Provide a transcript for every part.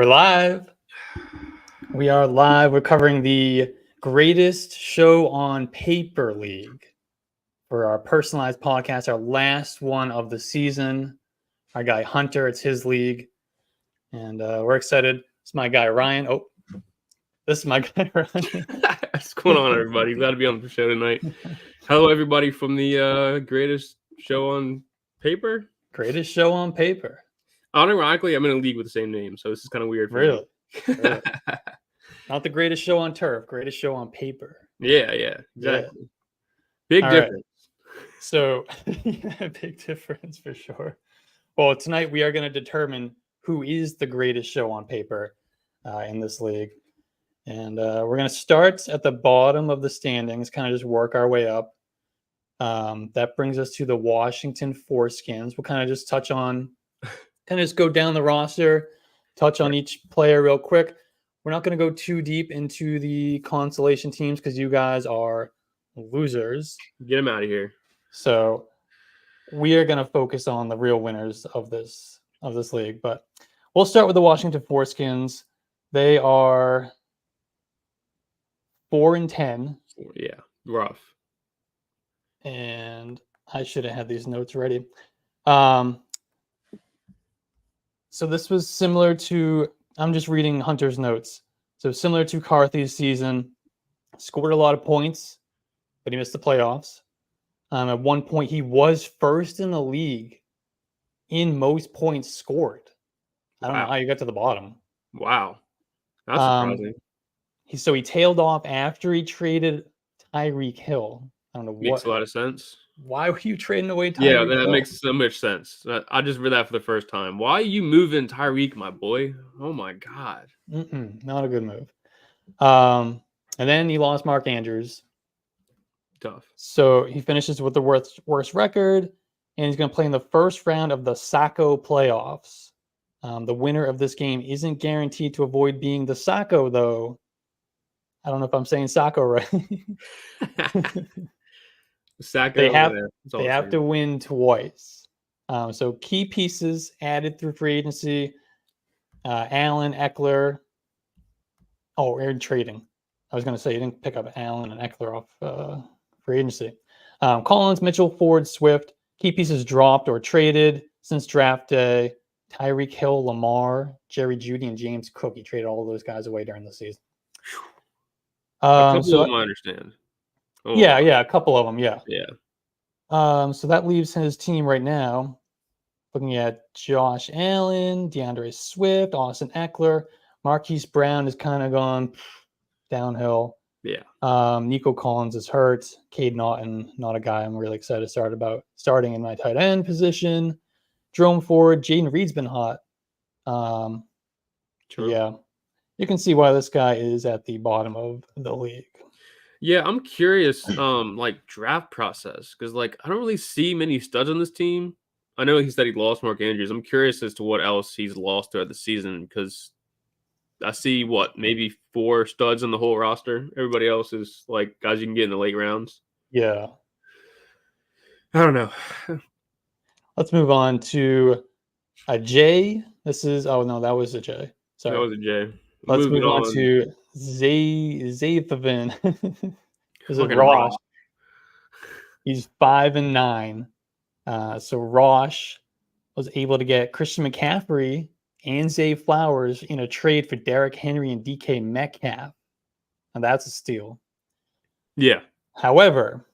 We're live. We are live. We're covering the greatest show on paper league for our personalized podcast, our last one of the season. Our guy Hunter, it's his league. And we're excited. It's my guy Ryan. Oh, this is my guy Ryan. What's going on, everybody? Glad to be on the show tonight. Hello, everybody from the greatest show on paper. Greatest show on paper. Unironically, I'm in a league with the same name, so this is kind of weird for Really? me. Really? Not the greatest show on turf, greatest show on paper. Yeah, exactly. Big difference. Right. So, big difference for sure. Well, tonight we are going to determine who is the greatest show on paper in this league. And we're going to start at the bottom of the standings, kind of just work our way up. That brings us to the Washington Foreskins. We'll kind of just touch on, kind of just go down the roster, touch on each player real quick. We're not going to go too deep into the consolation teams because you guys are losers. Get them out of here. So we are going to focus on the real winners of this league. But we'll start with the Washington Foreskins. They are 4-10. Yeah, rough. And I should have had these notes ready. So this was similar to, I'm just reading Hunter's notes. So similar to Carthy's season, scored a lot of points, but he missed the playoffs. At one point, he was first in the league in most points scored. I don't know how you got to the bottom. Wow. That's surprising. He tailed off after he traded Tyreek Hill. I don't know what. Makes a lot of sense. Why were you trading away Tyreek Hill? Yeah, that Hill? makes so much sense. I just read that for the first time. Why are you moving Tyreek, my boy? Oh, my God. Not a good move. And then he lost Mark Andrews. Tough. So he finishes with the worst record, and he's going to play in the first round of the Sacco playoffs. The winner of this game isn't guaranteed to avoid being the Sacco, though. I don't know if I'm saying Sacco right. Sacco, they have to win twice. So key pieces added through free agency: Allen, Eckler. Oh, in trading. I was going to say you didn't pick up Allen and Eckler off free agency. Collins, Mitchell, Ford, Swift. Key pieces dropped or traded since draft day: Tyreek Hill, Lamar, Jerry Jeudy, and James Cook. He traded all of those guys away during the season. A couple of them I understand. Yeah, a couple of them, yeah. Yeah. So that leaves his team right now. Looking at Josh Allen, DeAndre Swift, Austin Eckler, Marquise Brown has kind of gone downhill. Yeah. Nico Collins is hurt. Cade Naughton, not a guy I'm really excited to start about starting in my tight end position. Jerome Ford, Jaden Reed's been hot. True. Yeah. You can see why this guy is at the bottom of the league. Yeah, I'm curious, draft process, because I don't really see many studs on this team. I know he said he lost Mark Andrews. I'm curious as to what else he's lost throughout the season, because I see maybe 4 studs on the whole roster. Everybody else is guys you can get in the late rounds. Yeah. I don't know. Let's move on to a J. This is that was a J. Sorry. That was a J. Let's move on to Zathavin. This is Rosh. He's 5-9. So Rosh was able to get Christian McCaffrey and Zay Flowers in a trade for Derrick Henry and DK Metcalf. And that's a steal. Yeah. However,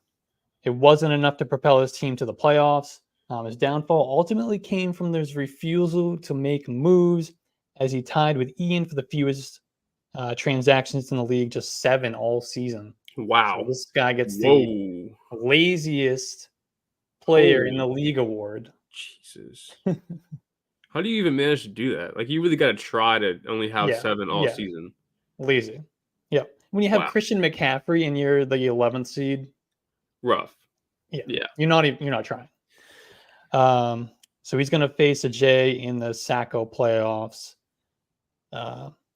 it wasn't enough to propel his team to the playoffs. His downfall ultimately came from his refusal to make moves, as he tied with Ian for the fewest transactions in the league, just 7 all season. Wow. So this guy gets the laziest player in the league award. Jesus. How do you even manage to do that? You really got to try to only have 7 all season. Lazy. Yeah. When you have Christian McCaffrey and you're the 11th seed. Rough. Yeah. You're not trying. So he's going to face a J in the Sacco playoffs.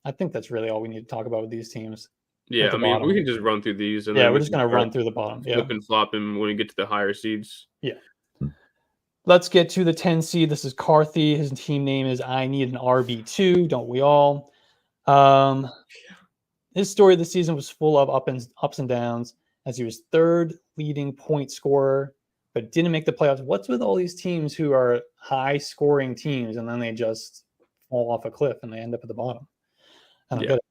I think that's really all we need to talk about with these teams. Yeah, we can just run through these. And we're just going to run through the bottom. Flip and flop them when we get to the higher seeds. Yeah. let's get to the 10 seed. This is Carthy. His team name is I Need an RB2. Don't we all? His story this season was full of ups and downs, as he was third leading point scorer, but didn't make the playoffs. What's with all these teams who are high scoring teams and then they just fall off a cliff and they end up at the bottom? I don't get it.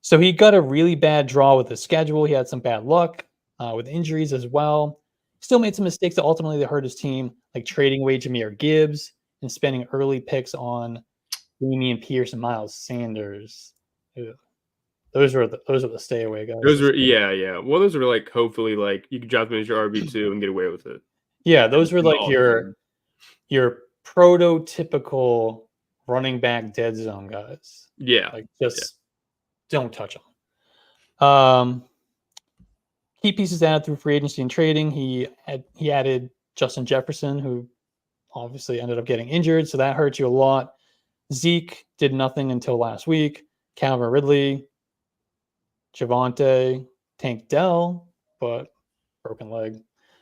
So he got a really bad draw with the schedule. He had some bad luck with injuries as well. Still made some mistakes that ultimately hurt his team, like trading away Jahmyr Gibbs and spending early picks on Damian Pierce and Miles Sanders. Ew. Those were the stay away guys. Those were Well, those were like hopefully like you could draft them as your RB2 and get away with it. Yeah, those were like your prototypical running back dead zone guys. Yeah, like just don't touch them. Key pieces added through free agency and trading. He added Justin Jefferson, who obviously ended up getting injured, so that hurt you a lot. Zeke did nothing until last week. Calvin Ridley, Javonte, Tank Dell, but broken leg.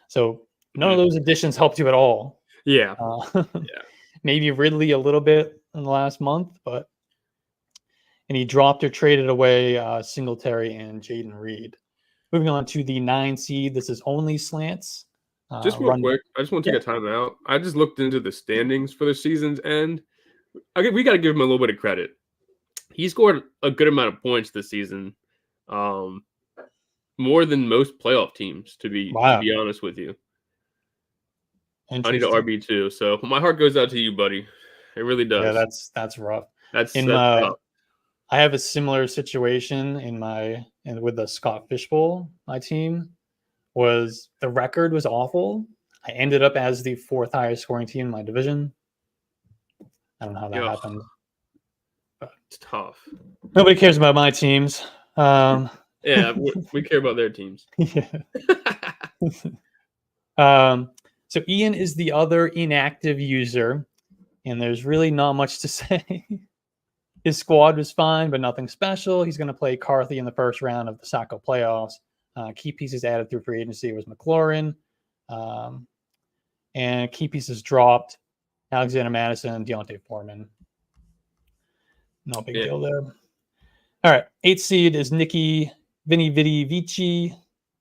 So none of those additions helped you at all. Yeah. Maybe Ridley a little bit in the last month, and he dropped or traded away Singletary and Jaden Reed. Moving on to the 9 seed. This is only slants. Just real quick, I just want to take a time out. I just looked into the standings for the season's end. We got to give him a little bit of credit. He scored a good amount of points this season. More than most playoff teams, to be honest with you. I need an RB2, so my heart goes out to you, buddy. It really does. Yeah, that's rough. That's tough. I have a similar situation with the Scott Fishbowl. My team the record was awful. I ended up as the 4th highest scoring team in my division. I don't know how that happened. But it's tough. Nobody cares about my teams. Yeah, we care about their teams. Yeah. So Ian is the other inactive user, and there's really not much to say. His squad was fine, but nothing special. He's going to play Carthy in the first round of the Sacco playoffs. Key pieces added through free agency was McLaurin, and key pieces dropped: Alexander Madison, Deontay Foreman. No big deal there. All right, 8th seed is Vinny Vici.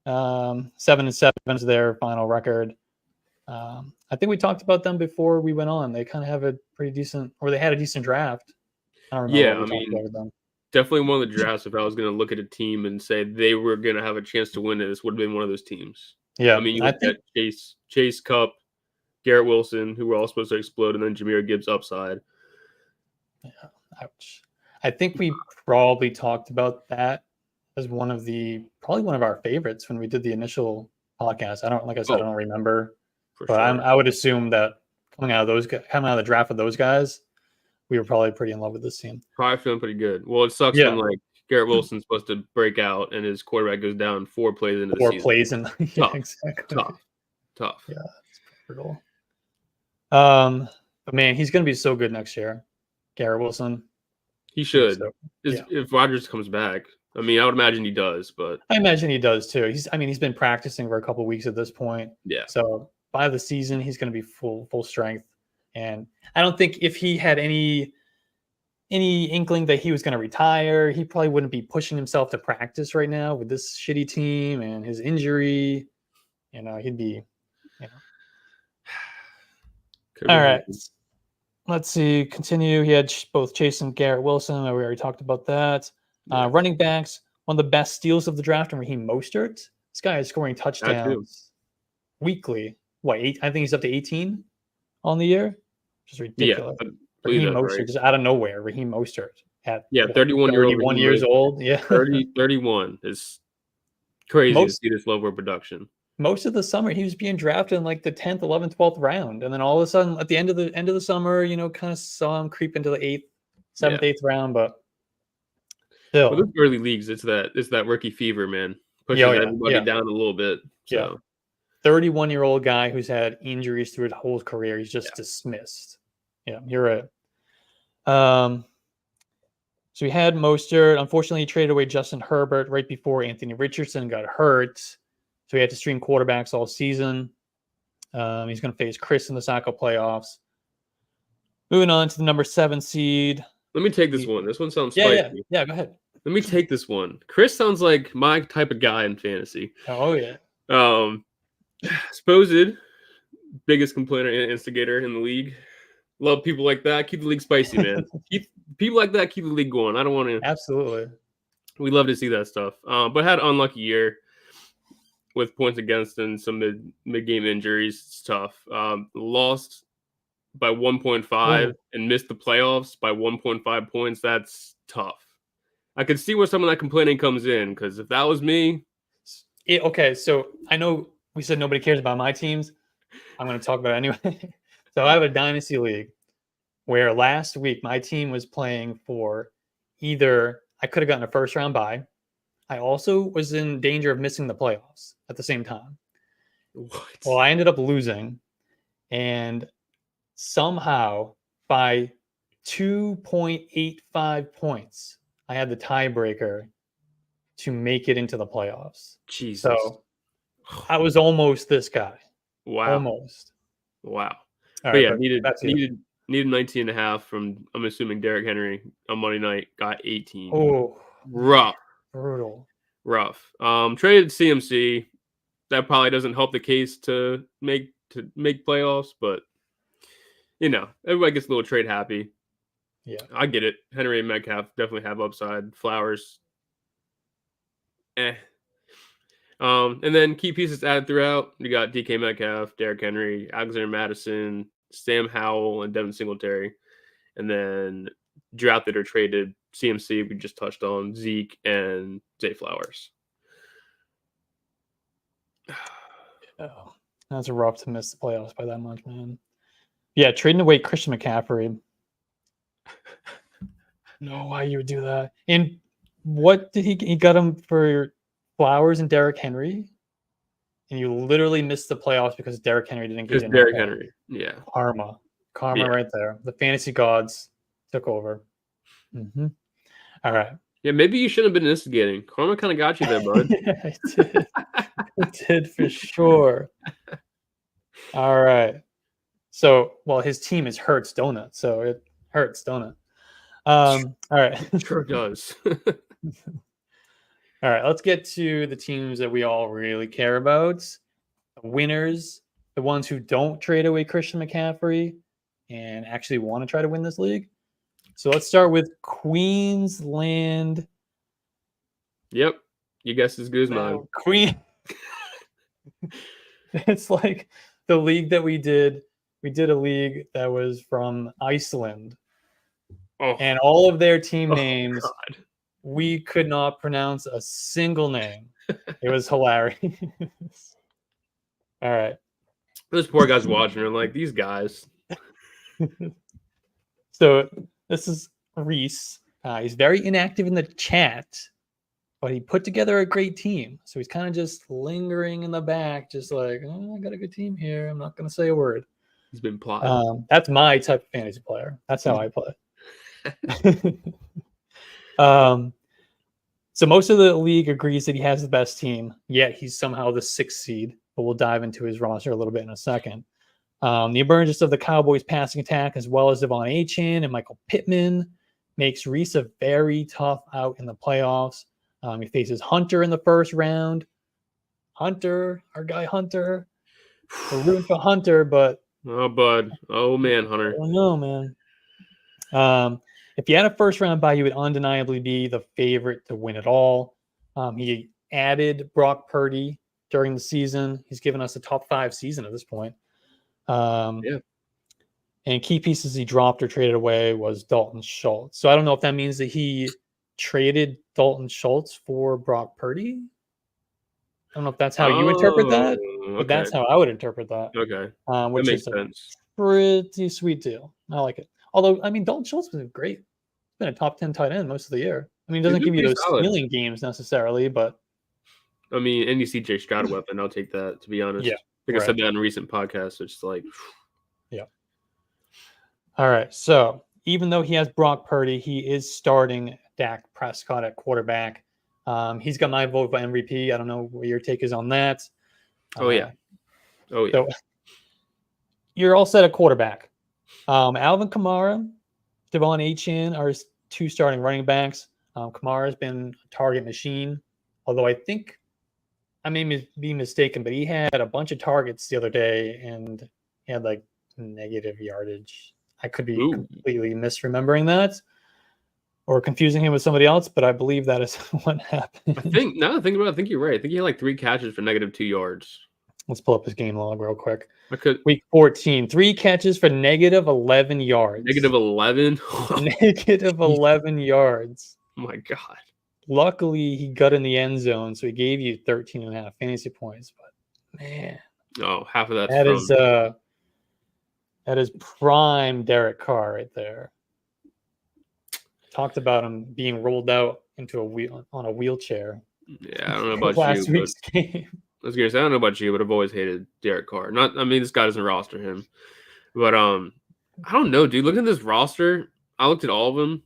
7-7 is their final record. I think we talked about them before we went on. They kind of have a pretty decent, or they had a decent draft. I don't remember what we talked about with them. Definitely one of the drafts. If I was going to look at a team and say they were going to have a chance to win it, this would have been one of those teams. Yeah, I mean, you look at Chase Cup, Garrett Wilson, who were all supposed to explode, and then Jahmyr Gibbs upside. Yeah, ouch. I think we probably talked about that as probably one of our favorites when we did the initial podcast. I don't remember, but sure. I would assume that coming out of the draft with those guys, we were probably pretty in love with this team. Probably feeling pretty good. Well, it sucks when like Garrett Wilson's supposed to break out and his quarterback goes down 4 plays into the season. 4 plays in. Yeah, exactly. Tough. Yeah, that's brutal. But man, he's going to be so good next year. Garrett Wilson. He should. If Rodgers comes back. I mean, I would imagine he does, but I imagine he does too. He's been practicing for a couple of weeks at this point. Yeah. So by the season, he's going to be full strength. And I don't think if he had any inkling that he was going to retire, he probably wouldn't be pushing himself to practice right now with this shitty team and his injury. He'd be, All right. Let's see. Continue. He had both Chase and Garrett Wilson. We already talked about that. Running backs, one of the best steals of the draft, and Raheem Mostert. This guy is scoring touchdowns weekly. What, 8? I think he's up to 18 on the year. Just ridiculous. Yeah, Raheem Mostert, just out of nowhere. Raheem Mostert at 31 years old. Yeah, 31 is crazy to see this level of production. Most of the summer, he was being drafted in like the 10th, 11th, 12th round, and then all of a sudden, at the end of the summer, kind of saw him creep into the 8th, 7th, 8th round. But still, those early leagues, it's that rookie fever, man. Pushes everybody down a little bit. So. Yeah. 31-year-old guy who's had injuries through his whole career. He's just dismissed. Yeah, you're right. So we had Mostert. Unfortunately, he traded away Justin Herbert right before Anthony Richardson got hurt. So he had to stream quarterbacks all season. He's going to face Chris in the Sacco playoffs. Moving on to the number 7 seed. Let me take this one. This one sounds Yeah, spicy. yeah. Go ahead. Let me take this one. Chris sounds like my type of guy in fantasy. Oh yeah. Supposed biggest complainer and instigator in the league. Love people like that. Keep the league spicy, man. Keep people like that. Keep the league going. I don't want to. Absolutely. We love to see that stuff. But had an unlucky year with points against and some mid game injuries. It's tough. Lost by 1.5 and missed the playoffs by 1.5 points. That's tough. I could see where some of that complaining comes in, because if that was me. Okay, so I know we said nobody cares about my teams. I'm going to talk about it anyway. So I have a dynasty league where last week my team was playing for either I could have gotten a first round bye. I also was in danger of missing the playoffs at the same time. What? Well, I ended up losing, and somehow by 2.85 points, I had the tiebreaker to make it into the playoffs. Jesus. So I was almost this guy. Wow. Almost. Wow. All but right, yeah, needed 19 and a half from, I'm assuming, Derrick Henry on Monday night. Got 18. Oh, rough. Brutal. Rough. Traded CMC. That probably doesn't help the case to make playoffs, but everybody gets a little trade happy. Yeah, I get it. Henry and Metcalf definitely have upside. Flowers, And then key pieces added throughout. You got DK Metcalf, Derrick Henry, Alexander Madison, Sam Howell, and Devin Singletary. And then drafted or traded CMC, we just touched on, Zeke, and Zay Flowers. Oh, that's rough to miss the playoffs by that much, man. Yeah, trading away Christian McCaffrey. No, why you would do that? And what did he got him for Flowers and Derrick Henry? And you literally missed the playoffs because Derrick Henry didn't get in. Derrick Henry, yeah. Karma right there. The fantasy gods took over. Mm-hmm. All right. Yeah, maybe you shouldn't have been instigating. Karma kind of got you there, bud. Yeah, it did. It did for sure. All right. So, well, his team is Hurts Donut, so it hurts, don't it? All right. Sure does. All right, let's get to the teams that we all really care about. The winners, the ones who don't trade away Christian McCaffrey and actually want to try to win this league. So let's start with Queensland. Yep. You guess as good as mine. Queen. It's like the league that we did. We did a league that was from Iceland. Oh. And all of their team names, God. we could not pronounce a single name. It was hilarious. All right. Those poor guys watching are like, these guys. So this is Reese. He's very inactive in the chat, but he put together a great team. So he's kind of just lingering in the back, just like, oh, I got a good team here. I'm not going to say a word. He's been plotting. That's my type of fantasy player. That's how I play. So most of the league agrees that he has the best team, yet he's somehow the 6th seed, but we'll dive into his roster a little bit in a second. The emergence of the Cowboys passing attack, as well as Devon Achane and Michael Pittman, makes Reese a very tough out in the playoffs. He faces Hunter in the first round. Hunter, our guy Hunter. We're rooting for Hunter, but... Oh, bud. Oh, man, Hunter. I don't know, man. If you had a first round bye, you would undeniably be the favorite to win it all. He added Brock Purdy during the season. He's given us a top 5 season at this point. Yeah. And key pieces he dropped or traded away was Dalton Schultz. So I don't know if that means that he traded Dalton Schultz for Brock Purdy. I don't know if that's how you interpret that, but that's how I would interpret that. Okay. Which is sense. Pretty sweet deal. I like it. Although, I mean, Dalton Schultz was great. He's been a top 10 tight end most of the year. I mean, he doesn't give you those stealing games necessarily, but... I mean, any CJ Stroud weapon, I'll take that, to be honest. Yeah. I think I said that in a recent podcast. It's like... Yeah. All right. So, even though he has Brock Purdy, he is starting Dak Prescott at quarterback. He's got my vote for MVP. I don't know what your take is on that. Oh, yeah. So, you're all set at quarterback. Alvin Kamara, Devon Achane are his two starting running backs. Kamara's been a target machine, although I think I may be mistaken, but he had a bunch of targets the other day and he had like negative yardage. I could be completely misremembering that or confusing him with somebody else, but I believe that is what happened. I think now that I think about it, I think you're right. I think he had like 3 catches for -2 yards. Let's pull up his game log real quick. I could Week 14, 3 catches for -11 yards. -11. -11 yards. Oh my god. Luckily, he got in the end zone, so he gave you 13.5 fantasy points. But man, half of that's that is prime Derek Carr right there. Talked about him being rolled out into a wheelchair. Yeah, I don't know about last you. Week's game. I was gonna say I don't know about you, but I've always hated Derek Carr. This guy doesn't roster him, but I don't know, dude. Looking at this roster, I looked at all of them.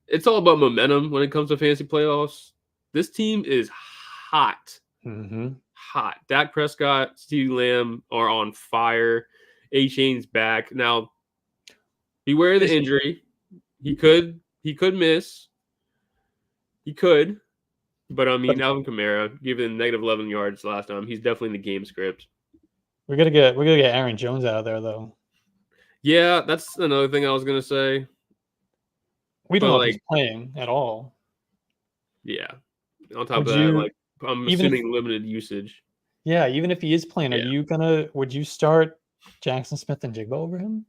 It's all about momentum when it comes to fantasy playoffs. This team is hot. Mm-hmm. Hot. Dak Prescott, CeeDee Lamb are on fire. Achane's back. Now, beware of the injury. He could miss. He could. But Alvin Kamara, given -11 yards last time, he's definitely in the game script. We gotta get Aaron Jones out of there though. Yeah, that's another thing I was gonna say. We don't know if he's playing at all. Yeah. On top of that, I'm assuming limited usage. Yeah, even if he is playing, would you start Jackson Smith and Jigba over him?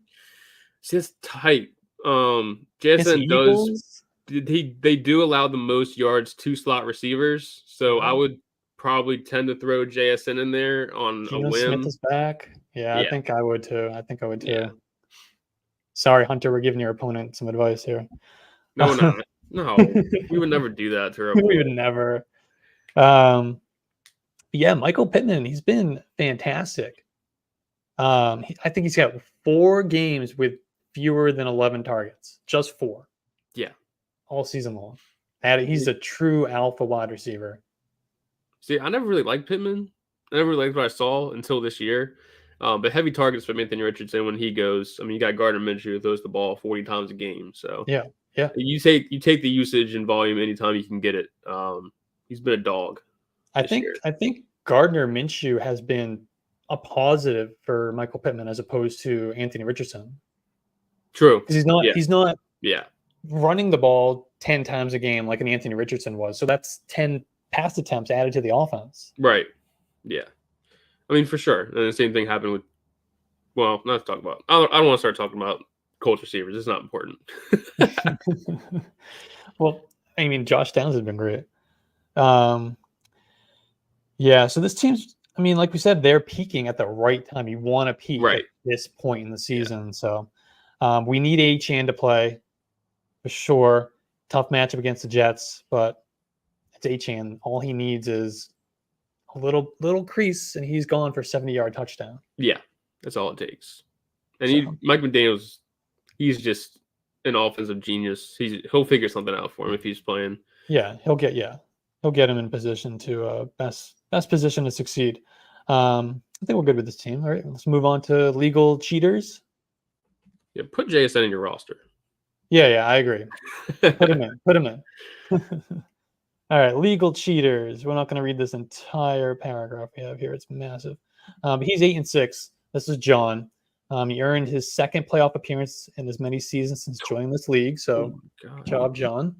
See, it's tight. JSN does. They do allow the most yards to slot receivers, so I would probably tend to throw JSN in there on a whim. Smith is back. Yeah, I think I would too. Yeah. Sorry, Hunter, we're giving your opponent some advice here. No, we're not. No, we would never do that to our opponent. We would never. Michael Pittman, he's been fantastic. I think he's got 4 games with fewer than 11 targets. Just 4. Yeah. All season long. He's a true alpha wide receiver. See, I never really liked Pittman. I never really liked what I saw until this year. But heavy targets from Anthony Richardson when he goes. You got Gardner Minshew who throws the ball 40 times a game. So yeah. You take the usage and volume anytime you can get it. He's been a dog. I think Gardner Minshew has been a positive for Michael Pittman as opposed to Anthony Richardson. True. Because he's not running the ball 10 times a game like an Anthony Richardson was. So that's 10 pass attempts added to the offense. Right. Yeah. For sure. And the same thing happened with, not to talk about. I don't want to start talking about Colts receivers. It's not important. Well, Josh Downs has been great. So this team's, like we said, they're peaking at the right time. You want to peak at this point in the season. Yeah. So we need Achane to play for sure. Tough matchup against the Jets, but it's Achane. All he needs is a little crease, and he's gone for 70-yard touchdown. Yeah, that's all it takes. And Mike McDaniels, he's just an offensive genius. He'll figure something out for him if he's playing. Yeah, he'll get him in position to best position to succeed. I think we're good with this team. All right, let's move on to legal cheaters. Yeah, put JSN in your roster. Yeah, I agree. Put him in. All right, legal cheaters. We're not going to read this entire paragraph we have here. It's massive. But he's 8-6. This is John. He earned his second playoff appearance in as many seasons since joining this league. So, good job, John.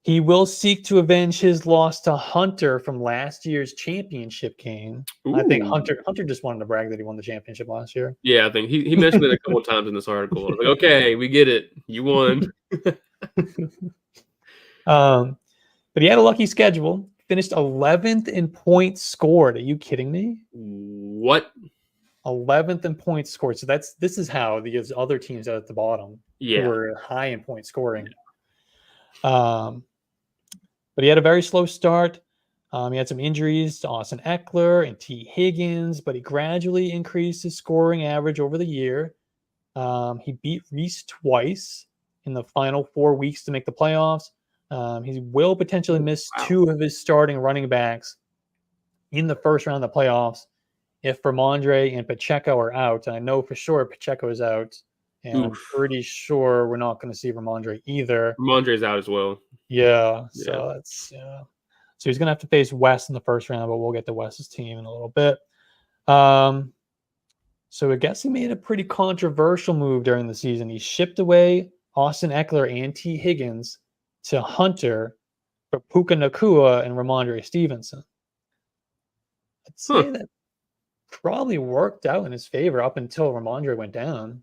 He will seek to avenge his loss to Hunter from last year's championship game. Ooh. I think Hunter just wanted to brag that he won the championship last year. Yeah, I think he mentioned it a couple of times in this article. I was like, okay, we get it. You won. But he had a lucky schedule. Finished 11th in points scored. Are you kidding me? What? 11th in points scored. So this is how the other teams at the bottom were high in point scoring. But he had a very slow start. He had some injuries to Austin Eckler and T. Higgins, but he gradually increased his scoring average over the year. He beat Reese twice in the final 4 weeks to make the playoffs. He will potentially miss 2 of his starting running backs in the first round of the playoffs if Ramondre and Pacheco are out, and I know for sure Pacheco is out, and I'm Oof. pretty sure we're not going to see Ramondre either. Ramondre's out as well. Yeah, Yeah. so that's So he's going to have to face West in the first round, but we'll get to West's team in a little bit. So I guess he made a pretty controversial move during the season. He shipped away Austin Eckler and T. Higgins to Hunter for Puka Nakua and Ramondre Stevenson. I'd say that probably worked out in his favor up until Ramondre went down.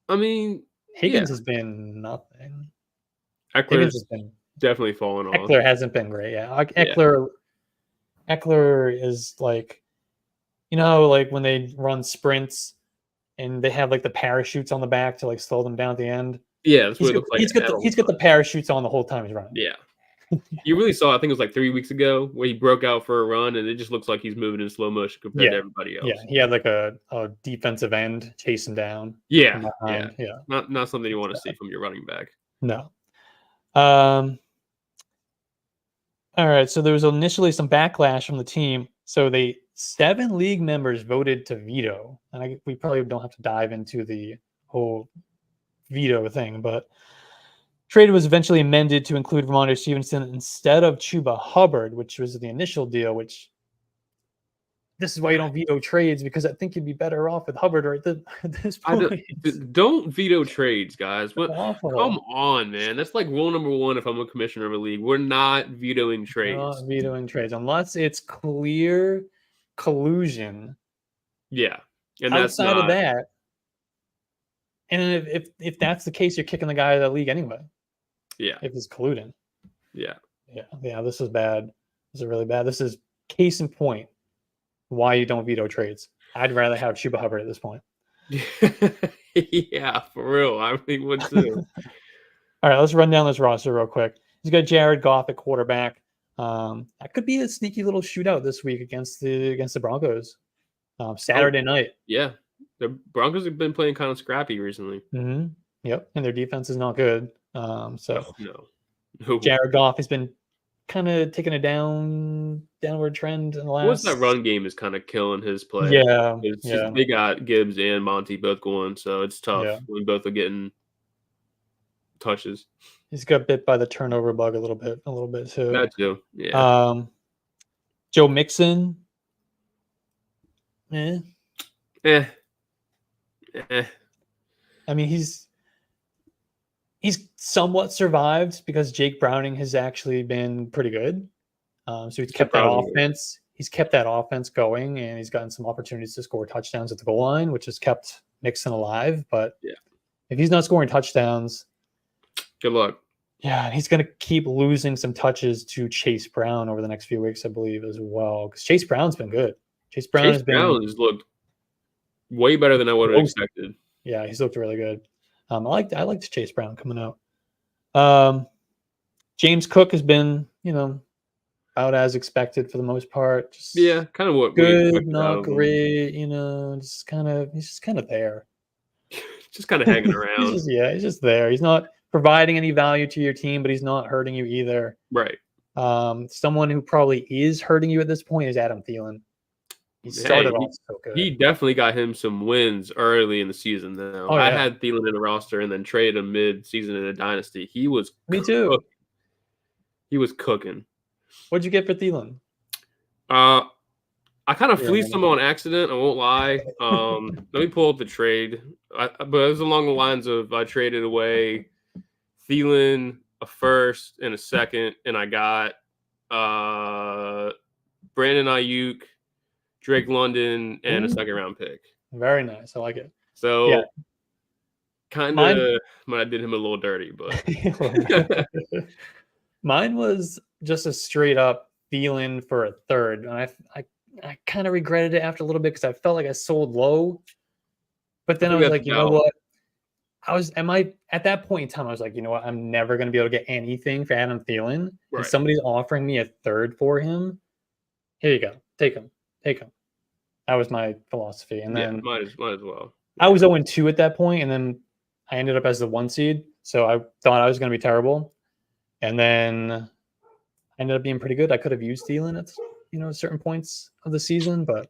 I mean, Higgins has been nothing. Eckler's has been definitely fallen off. Eckler hasn't been great. Yeah, Eckler is like, like when they run sprints and they have like the parachutes on the back to like slow them down at the end. Yeah, that's what it looks like. He's got the parachutes on the whole time he's running. Yeah. You really saw, I think it was like 3 weeks ago, where he broke out for a run, and it just looks like he's moving in slow motion compared to everybody else. Yeah, he had like a defensive end chase him down. Yeah. Not something you want to see from your running back. No. All right, so there was initially some backlash from the team. So 7 league members voted to veto, and we probably don't have to dive into the whole veto thing, but trade was eventually amended to include Ramondre Stevenson instead of Chuba Hubbard, which was the initial deal. Which this is why you don't veto trades, because I think you'd be better off with Hubbard right at this point. Don't veto trades, guys. Come Awful. on, man. That's like rule number 1 if I'm a commissioner of a league. We're not vetoing trades. Not vetoing trades unless it's clear collusion. Yeah, and outside of that, and if that's the case, you're kicking the guy out of the league anyway. Yeah, if it's colluding. Yeah. This is bad. This is really bad. This is case in point why you don't veto trades. I'd rather have Chuba Hubbard at this point. Yeah, for real. I really would too. All right, let's run down this roster real quick. He's got Jared Goff at quarterback. That could be a sneaky little shootout this week against the Broncos. Saturday night. Yeah, the Broncos have been playing kind of scrappy recently. Mm-hmm. Yep, and their defense is not good. No. Jared Goff has been kind of taking a downward trend in the last. Once that run game is kind of killing his play. Yeah, They got Gibbs and Monty both going, so it's tough when both are getting touches. He's got bit by the turnover bug a little bit too. That too. Yeah. Joe Mixon. I mean, he's somewhat survived because Jake Browning has actually been pretty good. So he's kept that offense. He's kept that offense going, and he's gotten some opportunities to score touchdowns at the goal line, which has kept Mixon alive. But if he's not scoring touchdowns, good luck. Yeah, he's going to keep losing some touches to Chase Brown over the next few weeks, I believe, as well. Because Chase Brown's been good. Chase Brown has looked way better than I would have expected. Yeah, he's looked really good. I liked Chase Brown coming out. James Cook has been, about as expected for the most part. Just kind of what good, not great. He's just kind of there. Just kind of hanging around. He's just there. He's not providing any value to your team, but he's not hurting you either. Right. Someone who probably is hurting you at this point is Adam Thielen. He started off so good. He definitely got him some wins early in the season, though. I had Thielen in the roster and then traded him mid-season in a dynasty. He was too. He was cooking. What'd you get for Thielen? I kind of fleeced him on accident. I won't lie. Let me pull up the trade. But it was along the lines of I traded away Thielen, a first and a second, and I got Brandon Ayuk, Drake London, and a second-round pick. Very nice. I like it. So, kind of, I did him a little dirty, but mine was just a straight-up Thielen for a third, and I kind of regretted it after a little bit because I felt like I sold low. But then I was like, you know what? At that point in time, I was like, you know what? I'm never going to be able to get anything for Adam Thielen. Right. And somebody's offering me a third for him. Here you go. Take him. That was my philosophy. And then might as well. I was 0-2 at that point, and then I ended up as the 1 seed. So I thought I was going to be terrible. And then I ended up being pretty good. I could have used Thielen at certain points of the season, but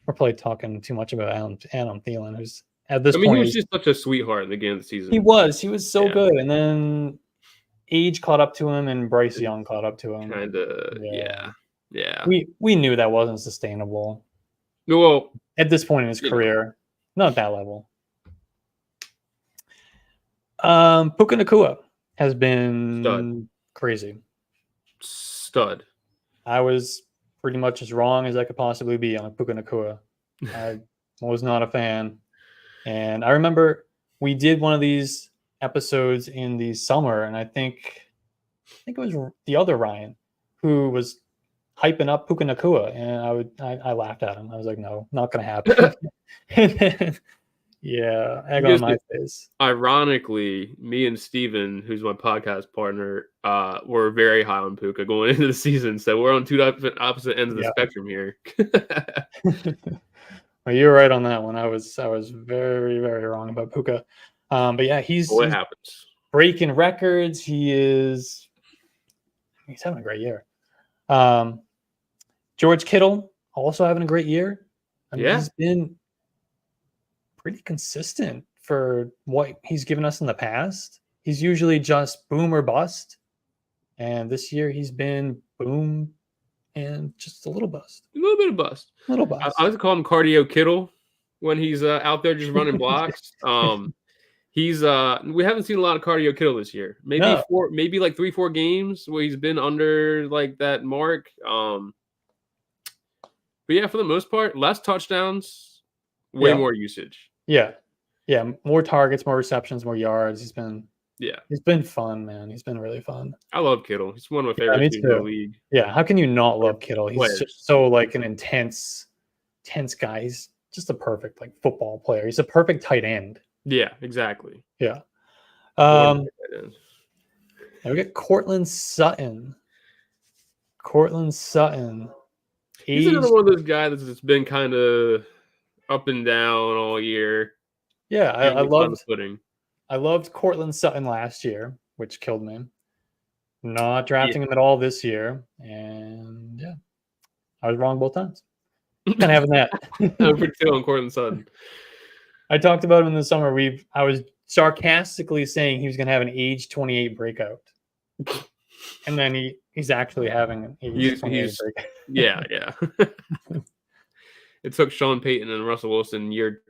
we're probably talking too much about Adam Thielen, who's at this I mean, he point was just such a sweetheart at the beginning of the season. he was so Yeah. good, and then age caught up to him, and Bryce Young caught up to him. Kind of, yeah. We knew that wasn't sustainable. Well, At this point in his career, not at that level. Puka Nacua has been crazy. Stud. I was pretty much as wrong as I could possibly be on Puka Nacua. I was not a fan. And I remember we did one of these episodes in the summer, and I think it was the other Ryan who was hyping up Puka Nacua, and I laughed at him. I was like, no, not going to happen. And then, yeah, egg on my face. Ironically, me and Steven, who's my podcast partner, were very high on Puka going into the season. So we're on two opposite ends of the spectrum here. Well, you're right on that one. I was very, very wrong about Puka. But yeah, he's happens. Breaking records. He's having a great year. George Kittle also having a great year. I mean, he's been pretty consistent for what he's given us in the past. He's usually just boom or bust. And this year he's been boom and just a little bust. A little bit of bust. A little bust. I like to call him Cardio Kittle when he's out there just running blocks. He's we haven't seen a lot of Cardio Kittle this year. Maybe like 3-4 games where he's been under like that mark. But yeah, for the most part, less touchdowns, way more usage. Yeah. More targets, more receptions, more yards. He's been fun, man. He's been really fun. I love Kittle. He's one of my favorite teams in the league. Yeah, how can you not love Kittle? He's just so like an intense guy. He's just a perfect like football player. He's a perfect tight end. Yeah, exactly. Yeah. And we got Cortland Sutton. He's another one of those guys that's been kind of up and down all year. Yeah, I loved Cortland Sutton last year, which killed me. Not drafting him at all this year, and yeah, I was wrong both times. Kind of having that. I'm pretty on Cortland Sutton. I talked about him in the summer. I was sarcastically saying he was going to have an age 28 breakout, and then he's actually having an age 28 breakout. Yeah. It took Sean Payton and Russell Wilson year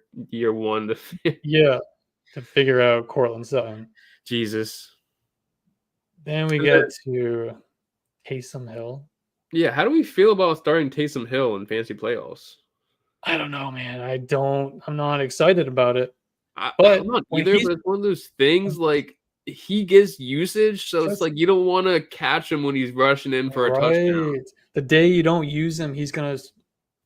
one to figure out Cortland Sutton. Jesus. Then we get to Taysom Hill. Yeah, how do we feel about starting Taysom Hill in fantasy playoffs? I don't know, man. I'm not excited about it. I'm not either, but it's one of those things like he gets usage, so it's like you don't want to catch him when he's rushing in for a touchdown. The day you don't use him, he's going to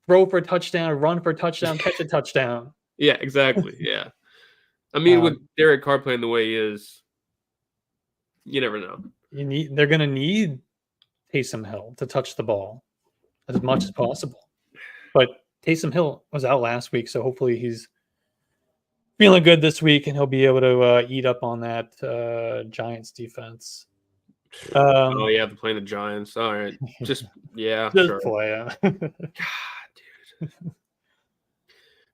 throw for a touchdown, run for a touchdown, catch a touchdown. Yeah, exactly. Yeah. I mean, with Derek Carr playing the way he is, you never know. They're going to need Taysom Hill to touch the ball as much as possible. But Taysom Hill was out last week, so hopefully he's feeling good this week and he'll be able to eat up on that Giants defense. To play the Giants. All right. Just play. God, dude.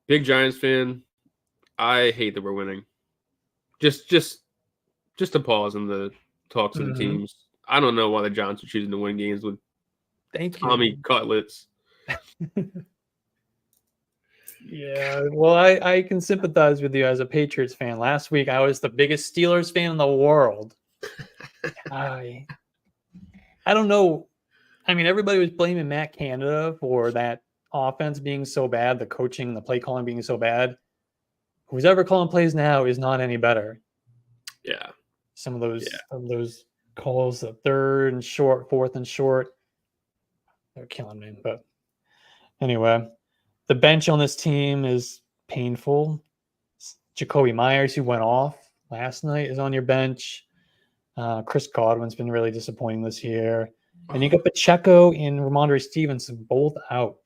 Big Giants fan. I hate that we're winning. Just a pause in the talks of the teams. I don't know why the Giants are choosing to win games with Tommy Cutlets. Yeah, well, I can sympathize with you as a Patriots fan. Last week, I was the biggest Steelers fan in the world. I don't know. I mean, everybody was blaming Matt Canada for that offense being so bad, the coaching, the play calling being so bad. Who's ever calling plays now is not any better. Yeah. Some of those calls, the third and short, fourth and short, they're killing me. But anyway, the bench on this team is painful. Jacoby Myers, who went off last night, is on your bench. Chris Godwin's been really disappointing this year. And you got Pacheco and Ramondre Stevenson both out,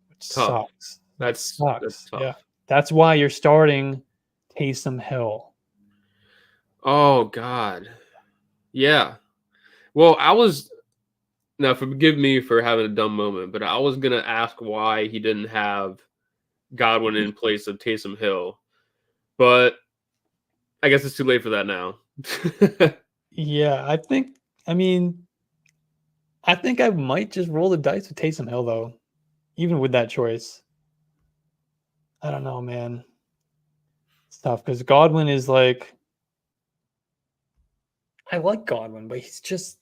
which sucks. That sucks. That's tough. Yeah. That's why you're starting Taysom Hill. Oh, God. Yeah. Well, now forgive me for having a dumb moment, but I was going to ask why he didn't have Godwin in place of Taysom Hill, but I guess it's too late for that now. Yeah, I think I might just roll the dice with Taysom Hill though, even with that choice. I don't know, man. It's tough because Godwin is like, I like Godwin, but he's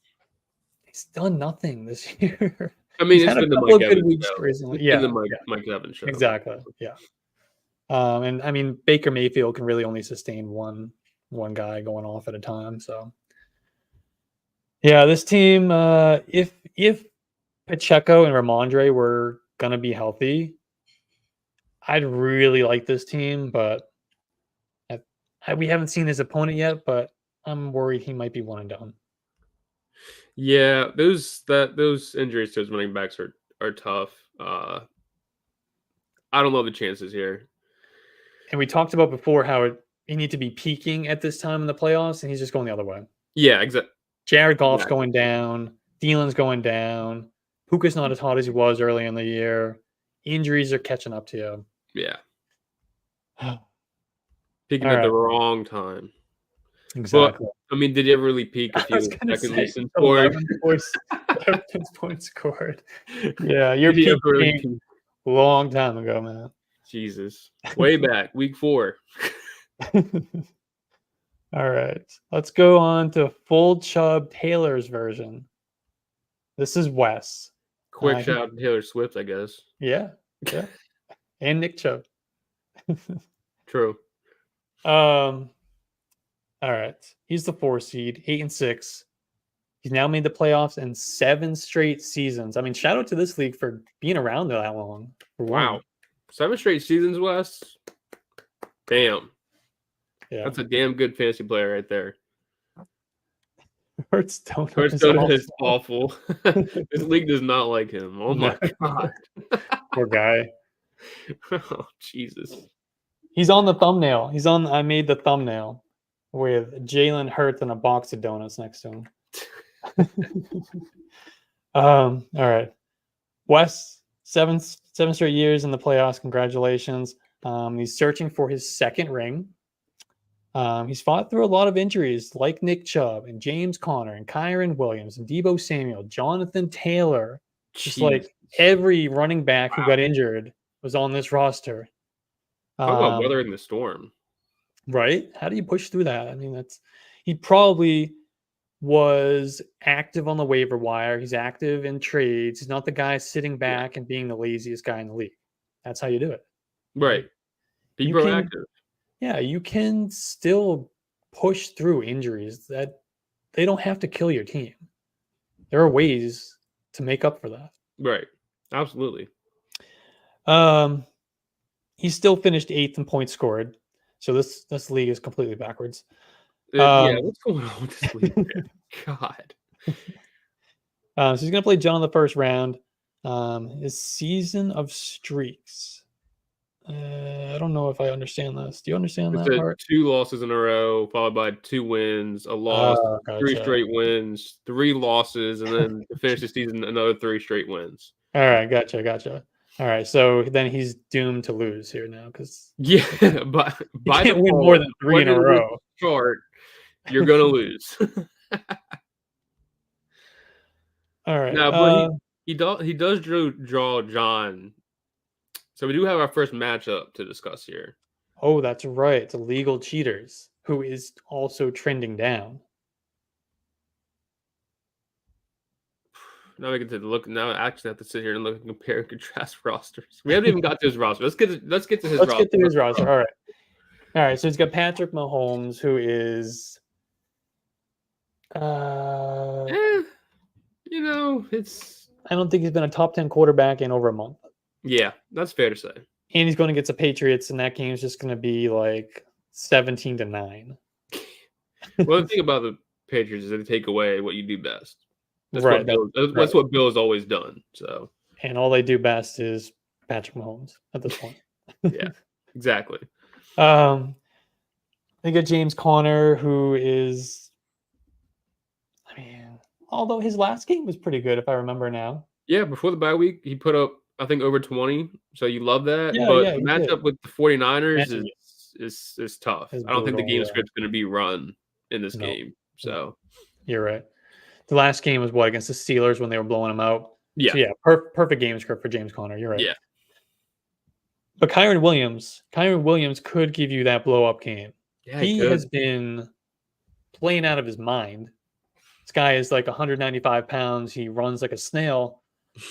done nothing this year. I mean, He's it's had a been the couple Mike of good Evans weeks show. recently. It's been Yeah, the yeah, Mike Evans show. exactly. Yeah. And I mean, Baker Mayfield can really only sustain one guy going off at a time. So yeah, this team, if Pacheco and Ramondre were gonna be healthy, I'd really like this team, but we haven't seen his opponent yet, but I'm worried he might be one and done. Yeah, those injuries to his running backs are tough. I don't love the chances here. And we talked about before how you need to be peaking at this time in the playoffs, and he's just going the other way. Yeah, exactly. Jared Goff's going down. Thielen's going down. Puka's not as hot as he was early in the year. Injuries are catching up to you. Yeah. Peaking All at the right. wrong time. Exactly. Well, I mean, did he ever really peak if he I was was gonna second say least in scoring? 11 points scored. Yeah, your Did he peak ever really came peak? a long time ago, man. Jesus. Way back, week 4. All right. Let's go on to full Chubb Taylor's version. This is Wes. Quick shout out to Taylor Swift, I guess. Yeah. And Nick Chubb. True. All right. He's the 4 seed, 8-6. He's now made the playoffs in 7 straight seasons. I mean, shout out to this league for being around there that long. Wow. 7 straight seasons, Wes. Damn. Yeah. That's a damn good fantasy player right there. Hurts Donut is awful. This league does not like him. Oh my God. Poor guy. Oh, Jesus. He's on the thumbnail. I made the thumbnail with Jalen Hurts and a box of donuts next to him. All right. Wes, seven straight years in the playoffs. Congratulations. He's searching for his second ring. He's fought through a lot of injuries like Nick Chubb and James Conner and Kyron Williams and Deebo Samuel, Jonathan Taylor. Just like every running back who got injured was on this roster. Talk about weathering the storm. Right? How do you push through that? I mean, he probably was active on the waiver wire. He's active in trades. He's not the guy sitting back and being the laziest guy in the league. That's how you do it. Right. Be proactive. You can still push through injuries that they don't have to kill your team. There are ways to make up for that. Right. Absolutely. He still finished 8th in points scored. So this league is completely backwards. Yeah, what's going on with this league? God. So he's going to play John in the first round. His season of streaks. I don't know if I understand this. Do you understand that part? 2 losses in a row, followed by 2 wins, a loss, 3 straight wins, 3 losses, and then to finish the season, another 3 straight wins. All right, gotcha. All right, so then he's doomed to lose here now because but by can't win more than 3 in a row. Chart, you're gonna lose. All right. No, but he does draw John. So we do have our first matchup to discuss here. Oh, that's right. It's Illegal Cheaters, who is also trending down. Now we get to look. Now I actually have to sit here and look and compare and contrast rosters. We haven't even got to his roster. Let's get to his roster. Let's get to his roster. All right. So he's got Patrick Mahomes, who is, it's. I don't think he's been a top 10 quarterback in over a month. Yeah, that's fair to say. And he's going against the Patriots, and that game is just going to be like 17-9. Well, the thing about the Patriots is they take away what you do best. That's right. That's what Bill has always done. So, and all they do best is Patrick Mahomes at this point. Yeah, exactly. They got James Conner, who is, although his last game was pretty good, if I remember now. Yeah, before the bye week, he put up I think over 20. So you love that. Yeah, But yeah, the he did. matchup with the 49ers Imagine is tough. it's I don't think the brutal. game Yeah, script's going to be run in this no, game. no, So you're right. The last game was what against the Steelers when they were blowing them out. yeah, So yeah, perfect game script for James Conner. You're right. yeah, But Kyron Williams could give you that blow up game. yeah. It He has could. been playing out of his mind. This guy is like 195 pounds. He runs like a snail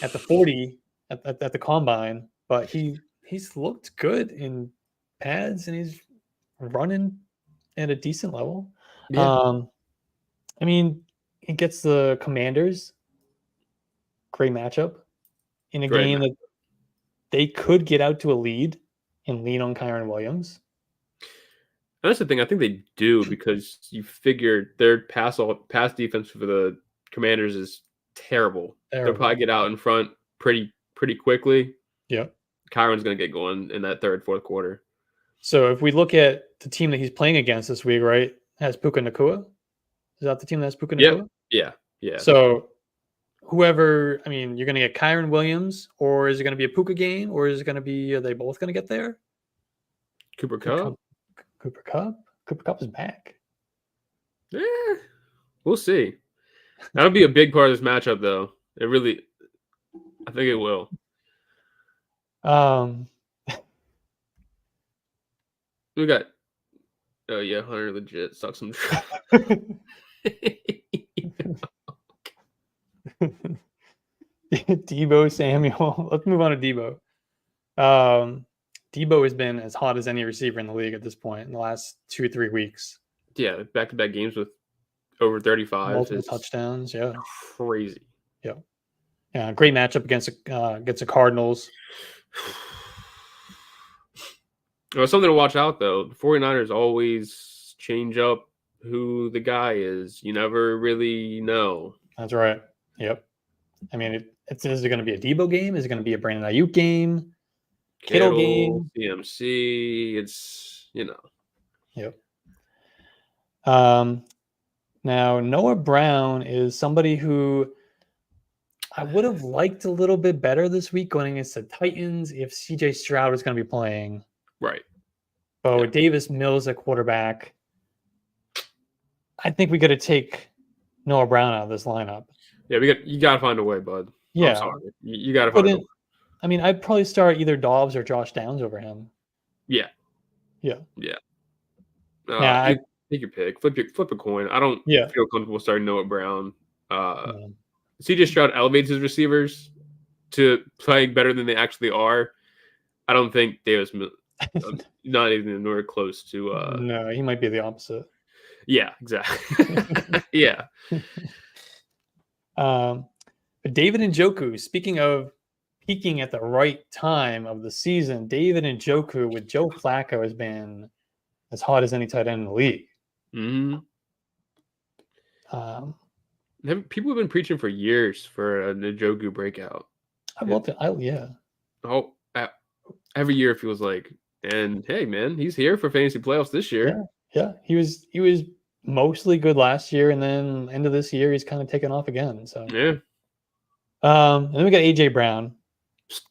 at the 40 at the combine, but he's looked good in pads and he's running at a decent level. Yeah, Um, I mean, he gets the Commanders, great matchup in a great. game that they could get out to a lead and lean on Kyron Williams. That's the thing. I think they do because you figure their pass defense for the Commanders is terrible. They'll Terrible. probably get out in front pretty quickly. Yep. Kyron's going to get going in that third, fourth quarter. So if we look at the team that he's playing against this week, right, has Puka Nakua. Is that the team that has Puka Nakua? Yep. Yeah. So whoever, I mean, you're going to get Kyron Williams, or is it going to be a Puka game, or is it going to be, are they both going to get there? Cooper Kupp? Cooper Kupp? Cooper Kupp is back. Yeah, we'll see. That'll be a big part of this matchup, though. I think it will. We got, oh yeah, Hunter legit sucks some. Debo Samuel. Let's move on to Debo. Debo has been as hot as any receiver in the league at this point in the last 2-3 weeks. Yeah, back-to-back games with over 35. Multiple touchdowns. Yeah, crazy. Yeah, great matchup against the Cardinals. Something to watch out, though. The 49ers always change up who the guy is. You never really know. That's right. Yep. I mean, is it going to be a Debo game? Is it going to be a Brandon Ayuk game? Kittle game? CMC. It's, Yep. Now, Noah Brown is somebody who I would have liked a little bit better this week going against the Titans if CJ Stroud was going to be playing. Right. But with Davis Mills at quarterback, I think we got to take Noah Brown out of this lineup. Yeah, you got to find a way, bud. Yeah. I'm sorry. You got to find a way. I mean, I'd probably start either Dobbs or Josh Downs over him. Yeah. Take your pick. Flip a coin. I don't feel comfortable starting Noah Brown. CJ Stroud elevates his receivers to playing better than they actually are. I don't think Davis not even anywhere close to. No, he might be the opposite. Yeah, exactly. Yeah. But David Njoku, speaking of peaking at the right time of the season, David Njoku with Joe Flacco has been as hot as any tight end in the league. Mm-hmm. People have been preaching for years for a Njoku breakout. I love it. Yeah. Oh, every year it feels like, and hey, man, he's here for fantasy playoffs this year. Yeah. He was mostly good last year, and then end of this year he's kind of taken off again. So yeah. And then we got AJ Brown,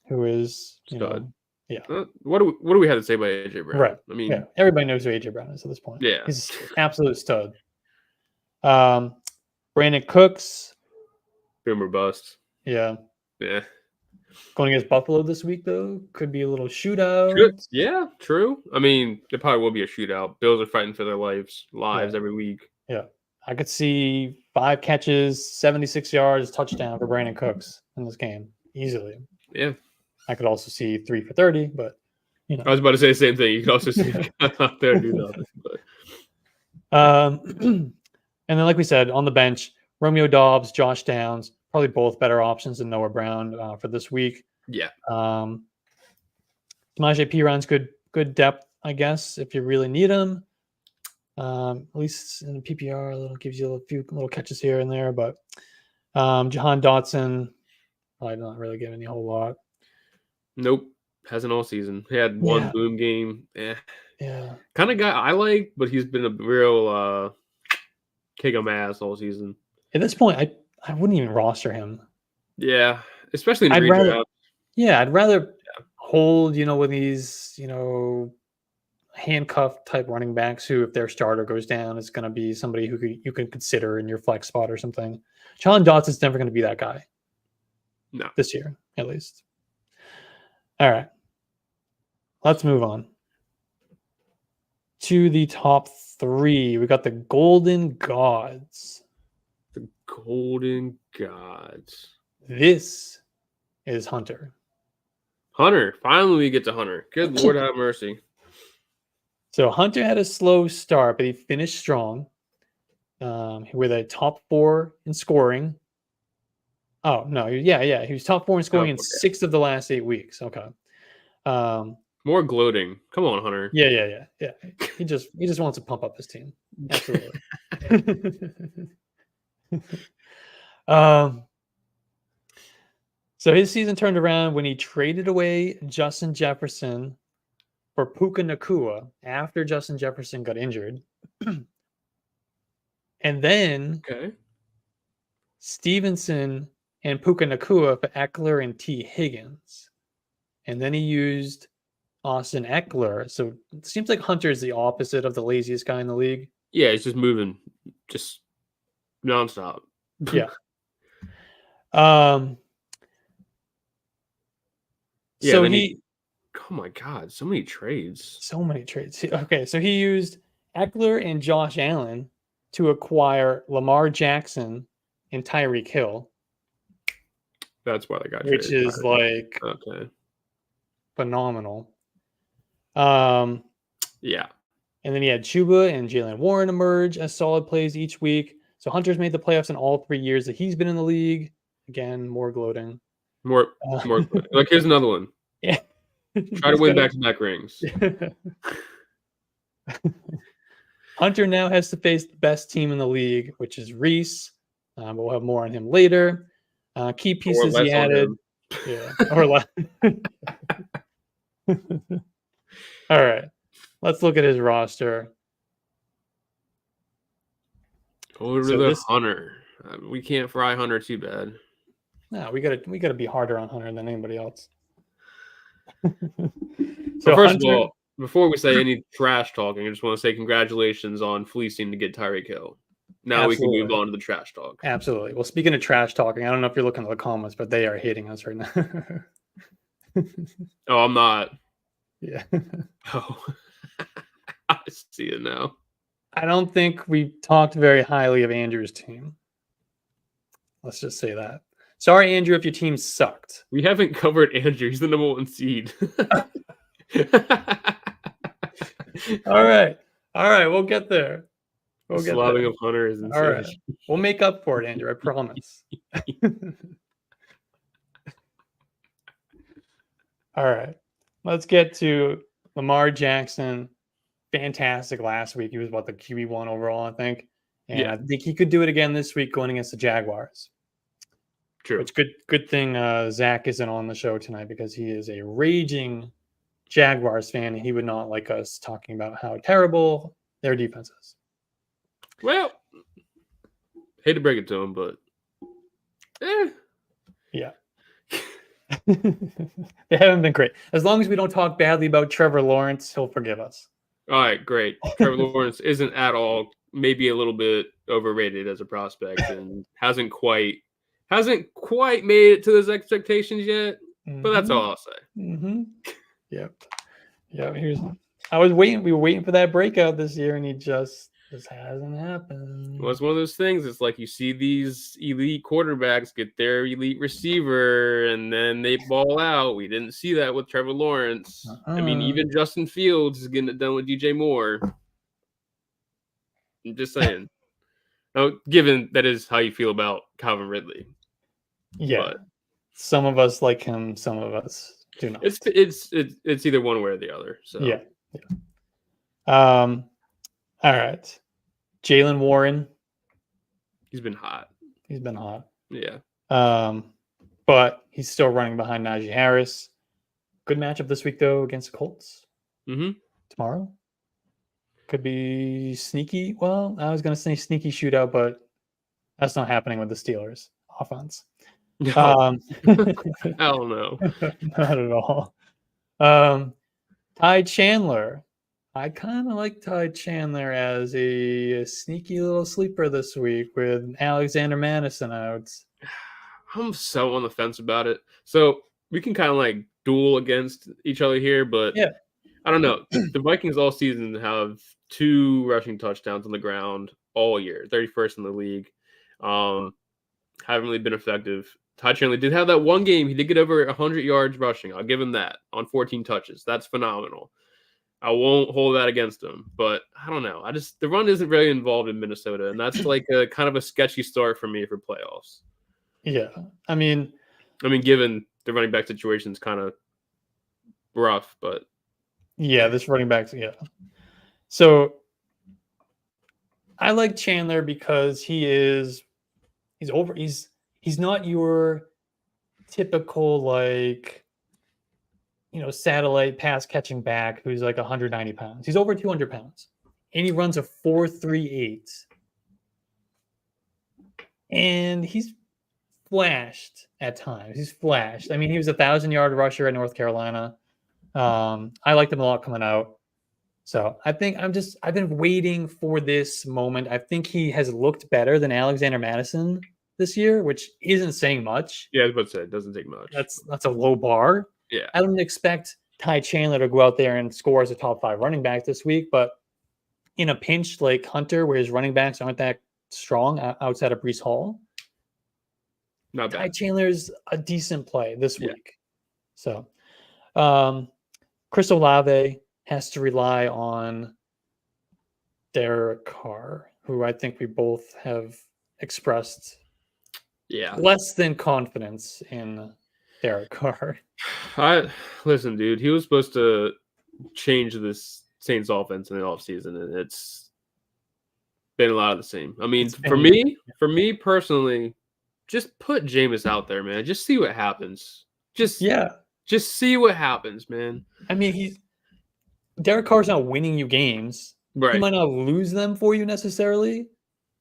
who is stud. What do we have to say about AJ Brown? Right. I mean, everybody knows who AJ Brown is at this point. Yeah, he's an absolute stud. Brandon Cooks, boom or bust. Yeah. Going against Buffalo this week, though, could be a little shootout. Yeah, true. I mean, it probably will be a shootout. Bills are fighting for their lives every week. Yeah. I could see 5 catches, 76 yards, touchdown for Brandon Cooks in this game easily. Yeah. I could also see 3 for 30, but I was about to say the same thing. You could also see out there do nothing. And then, like we said, on the bench, Romeo Dobbs, Josh Downs, probably both better options than Noah Brown for this week. Yeah. Samaje Perine good depth, I guess, if you really need him. At least in the PPR, gives you a few little catches here and there. But Jahan Dotson, probably not really getting any whole lot. Nope. Hasn't all season. He had one boom game. Yeah. Kind of guy I like, but he's been a real kick him ass all season. At this point, I wouldn't even roster him. Yeah, especially in redraft. Yeah, I'd rather hold, with these, handcuff type running backs who, if their starter goes down, is going to be somebody who you can consider in your flex spot or something. John Dotson's never going to be that guy. No. This year, at least. All right. Let's move on to the top 3. We got the Golden Gods. The Golden Gods. This is Hunter. Hunter. Finally, we get to Hunter. Good Lord have mercy. So Hunter had a slow start, but he finished strong with a top 4 in scoring. Oh, no. Yeah. He was top 4 in scoring in 6 of the last 8 weeks. Okay. More gloating. Come on, Hunter. Yeah. He just wants to pump up his team. Absolutely. So his season turned around when he traded away Justin Jefferson for Puka Nacua after Justin Jefferson got injured. And then Stevenson and Puka Nacua for Eckler and T. Higgins. And then he used Austin Eckler. So it seems like Hunter is the opposite of the laziest guy in the league. Yeah, he's just moving just nonstop. Yeah. Yeah, so oh my God, so many trades. So many trades. Okay, so he used Eckler and Josh Allen to acquire Lamar Jackson and Tyreek Hill. That's why they got which traded. Is like phenomenal. Yeah. And then he had Chuba and Jalen Warren emerge as solid plays each week. So Hunter's made the playoffs in all 3 years that he's been in the league. Again, more gloating. More gloating. Like, here's another one. Yeah. Try to win back-to-back rings. Hunter now has to face the best team in the league, which is Reese. But we'll have more on him later. Key pieces he added. Yeah. Or less. All right. Let's look at his roster. Hunter. We can't fry Hunter too bad. No, we gotta be harder on Hunter than anybody else. So first of all, before we say any trash talking, I just want to say congratulations on fleecing to get Tyreek Hill. Now we can move on to the trash talk. Absolutely. Well, speaking of trash talking, I don't know if you're looking at the comments, but they are hating us right now. Oh, I'm not. Yeah. Oh, I see it now. I don't think we talked very highly of Andrew's team. Let's just say that. Sorry, Andrew, if your team sucked. We haven't covered Andrew. He's the number 1 seed. All right. We'll get there. Slabbing of Hunter is insane. All right. We'll make up for it, Andrew. I promise. All right. Let's get to Lamar Jackson. Fantastic last week. He was about the QB1 overall, I think. And I think he could do it again this week going against the Jaguars. True. Which good thing Zach isn't on the show tonight because he is a raging Jaguars fan and he would not like us talking about how terrible their defense is. Well, hate to break it to him, but yeah. They haven't been great. As long as we don't talk badly about Trevor Lawrence, he'll forgive us. All right, great. Trevor Lawrence isn't at all, maybe a little bit overrated as a prospect and hasn't quite made it to those expectations yet. Mm-hmm. But that's all I'll say. Mm-hmm. Yep. Yeah. We were waiting for that breakout this year, and he just hasn't happened. Well, it's one of those things. It's like you see these elite quarterbacks get their elite receiver, and then they ball out. We didn't see that with Trevor Lawrence. I mean, even Justin Fields is getting it done with DJ Moore. I'm just saying. Now, given that is how you feel about Calvin Ridley. Yeah. But some of us like him, some of us do not. It's either one way or the other. So yeah. All right. Jalen Warren. He's been hot. Yeah. But he's still running behind Najee Harris. Good matchup this week, though, against the Colts. Mm-hmm. Tomorrow. Could be sneaky. Well, I was going to say sneaky shootout, but that's not happening with the Steelers offense. No, Um, hell no. not at all. Ty Chandler. I kind of like Ty Chandler as a sneaky little sleeper this week with Alexander Madison out. I'm so on the fence about it. So we can kind of like duel against each other here, but Yeah. I don't know. The Vikings all season have 2 rushing touchdowns on the ground all year, 31st in the league. Haven't really been effective. Ty Chandler did have that one game. He did get over 100 yards rushing. I'll give him that on 14 touches. That's phenomenal. I won't hold that against him, but I don't know. The run isn't really involved in Minnesota, and that's like a kind of a sketchy start for me for playoffs. Yeah. I mean, Given the running back situation is kind of rough, but yeah, this running back, yeah. So I like Chandler because he's not your typical like satellite pass catching back who's like 190 pounds. He's over 200 pounds and he runs a 4.38 and he's flashed at times. He's flashed. I mean, he was 1,000-yard rusher at North Carolina. I liked him a lot coming out. So I've been waiting for this moment. I think he has looked better than Alexander Madison this year, which isn't saying much. yeah, I was about to say it doesn't take much. That's a low bar. Yeah. I don't expect Ty Chandler to go out there and score as a top 5 running back this week, but in a pinch like Hunter, where his running backs aren't that strong outside of Breece Hall, Not Ty bad. Chandler's a decent play this Yeah. week. So Chris Olave has to rely on Derek Carr, who I think we both have expressed less than confidence in Derek Carr. Listen, dude, he was supposed to change this Saints offense in the offseason, and it's been a lot of the same. I mean, for me personally, just put Jameis out there, man. Just see what happens. Just see what happens, man. I mean, Derek Carr's not winning you games. Right. He might not lose them for you necessarily,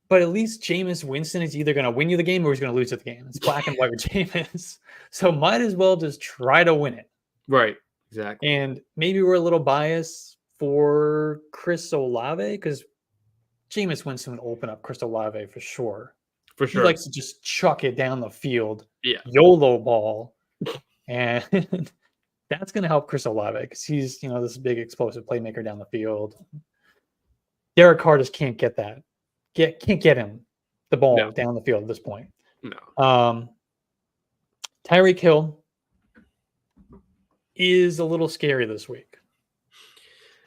but at least Jameis Winston is either going to win you the game or he's going to lose the game. It's black and white with Jameis. So might as well just try to win it. Right. Exactly. And maybe we're a little biased for Chris Olave because Jameis Winston would open up Chris Olave for sure. For sure. He likes to just chuck it down the field. Yeah. YOLO ball. And that's going to help Chris Olave because he's, this big explosive playmaker down the field. Derek Carr just can't get that. Can't get him the ball down the field at this point. No. Tyreek Hill is a little scary this week.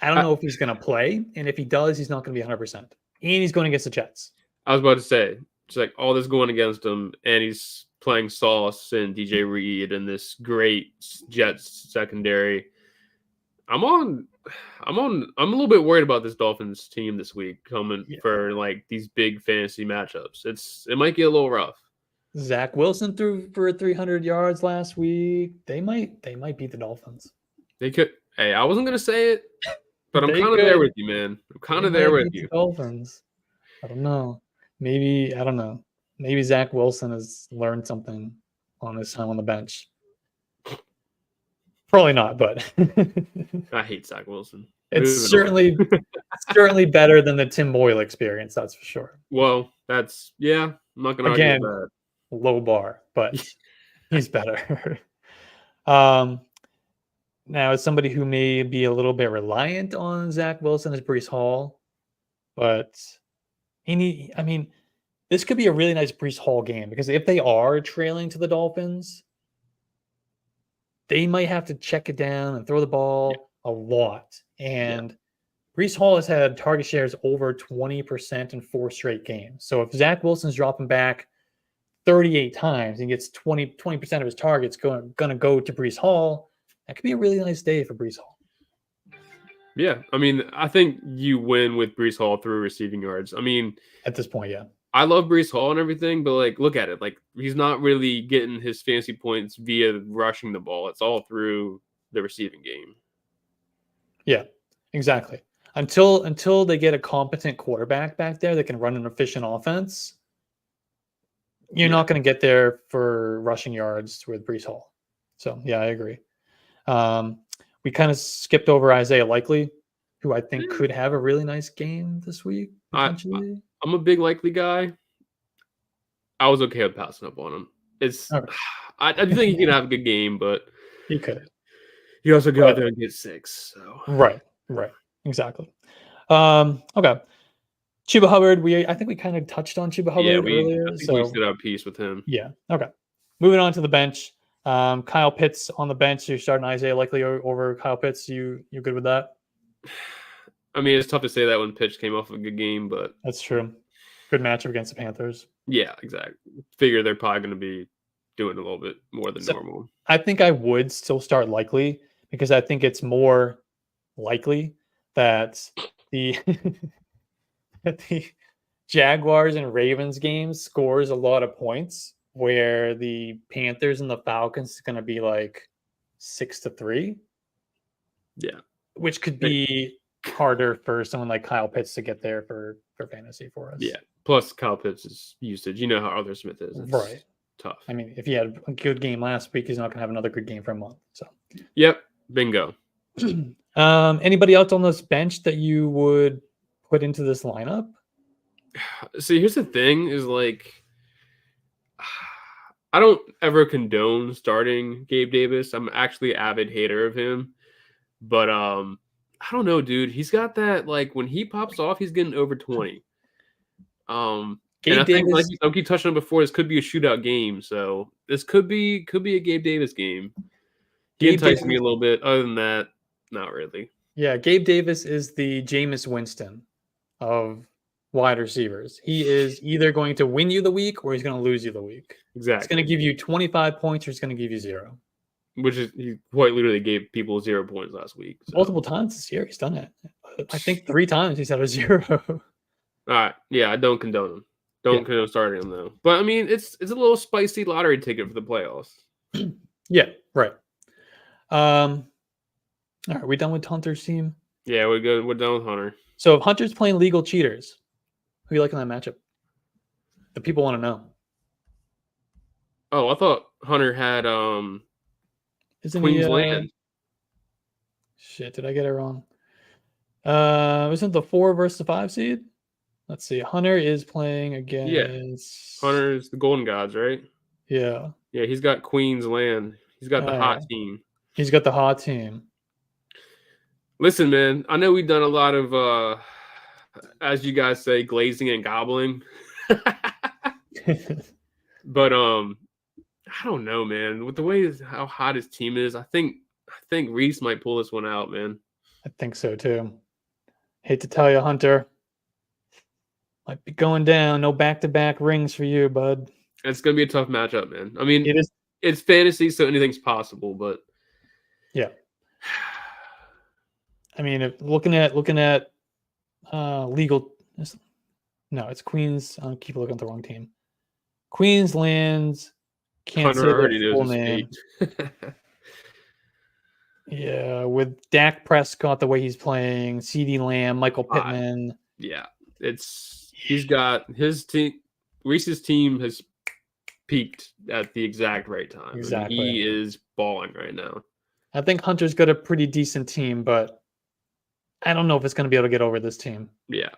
I don't know if he's going to play, and if he does, he's not going to be 100%. And he's going against the Jets. I was about to say, it's like all this going against him, and he's playing Sauce and DJ Reed and this great Jets secondary. I'm a little bit worried about this Dolphins team this week coming for like these big fantasy matchups. It might get a little rough. Zach Wilson threw for 300 yards last week. They might beat the Dolphins. They could. Hey, I wasn't gonna say it, but I'm kind of there with you, man. I'm kind of there with you. Dolphins. I don't know. Maybe Zach Wilson has learned something on his time on the bench. Probably not, but I hate Zach Wilson. It's certainly better than the Tim Boyle experience, that's for sure. Well, I'm not gonna argue with that. Low bar, but he's better. Now, as somebody who may be a little bit reliant on Zach Wilson as Breece Hall, but this could be a really nice Breece Hall game because if they are trailing to the Dolphins, they might have to check it down and throw the ball a lot. And Breece Hall has had target shares over 20% in 4 straight games. So if Zach Wilson's dropping back 38 times and gets 20% of his targets going to go to Breece Hall, that could be a really nice day for Breece Hall. Yeah, I think you win with Breece Hall through receiving yards. At this point, I love Breece Hall and everything, but like, look at it. Like, he's not really getting his fantasy points via rushing the ball. It's all through the receiving game. Yeah, exactly. Until they get a competent quarterback back there that can run an efficient offense, you're not going to get there for rushing yards with Brees Hall. So yeah, I agree. We kind of skipped over Isaiah Likely, who I think could have a really nice game this week potentially. I'm a big Likely guy. I was okay with passing up on him. Okay. I do think he can have a good game, but He could. he also go out there and get 6. So Right, exactly. Okay. Chuba Hubbard, I think we kind of touched on Chuba Hubbard earlier. I think we stood our piece with him. Yeah. Okay. Moving on to the bench. Kyle Pitts on the bench. You're starting Isaiah Likely over Kyle Pitts. You're good with that? I mean, it's tough to say that when Pitts came off of a good game, but that's true. Good matchup against the Panthers. Yeah, exactly. Figure they're probably going to be doing a little bit more than normal. I think I would still start Likely because I think it's more likely that the the Jaguars and Ravens game scores a lot of points, where the Panthers and the Falcons is going to be like 6-3. Yeah, which could be harder for someone like Kyle Pitts to get there for fantasy for us. Yeah. Plus, Kyle Pitts' usage. You know how Arthur Smith is. It's right. Tough. I mean, if he had a good game last week, he's not going to have another good game for a month. So. Yep. Bingo. Anybody else on this bench that you would put into this lineup? See, here's the thing: is like, I don't ever condone starting Gabe Davis. I'm actually an avid hater of him, but I don't know, dude. He's got that, like, when he pops off, he's getting over 20. And I think, like you keep touching on before, this could be a shootout game. So this could be a Gabe Davis game. He enticed me a little bit. Other than that, not really. Yeah, Gabe Davis is the Jameis Winston of wide receivers. He is either going to win you the week or he's going to lose you the week. Exactly. He's going to give you 25 points or he's going to give you 0. Which is, he quite literally gave people 0 points last week. So. Multiple times this year he's done it. I think 3 times he's had a 0. All right. Yeah, I don't condone him. Don't condone starting him though. But I mean, it's a little spicy lottery ticket for the playoffs. Yeah, right. All right, we done with Hunter's team? Yeah, we're good. We're done with Hunter. So if Hunter's playing legal cheaters, who you like in that matchup? The people want to know. Oh, I thought Hunter had Queen's Land. Shit, did I get it wrong? Isn't the 4 versus the 5 seed? Let's see. Hunter is playing against. Yeah. Hunter's the Golden Gods, right? Yeah. Yeah, he's got Queen's Land. He's got the hot team. He's got the hot team. Listen, man, I know we've done a lot of, as you guys say, glazing and gobbling. But I don't know, man. With the way how hot his team is, I think Reese might pull this one out, man. I think so too. Hate to tell you, Hunter. Might be going down. No back-to-back rings for you, bud. It's gonna be a tough matchup, man. I mean, it is. It's fantasy, so anything's possible, but yeah. I mean, if looking at legal. No, it's Queens. I keep looking at the wrong team. Queensland's can't say their full name. Yeah, with Dak Prescott the way he's playing, CeeDee Lamb, Michael Pittman. Yeah, he's got his team. Reese's team has peaked at the exact right time. Exactly, he is balling right now. I think Hunter's got a pretty decent team, but I don't know if it's going to be able to get over this team. Yeah,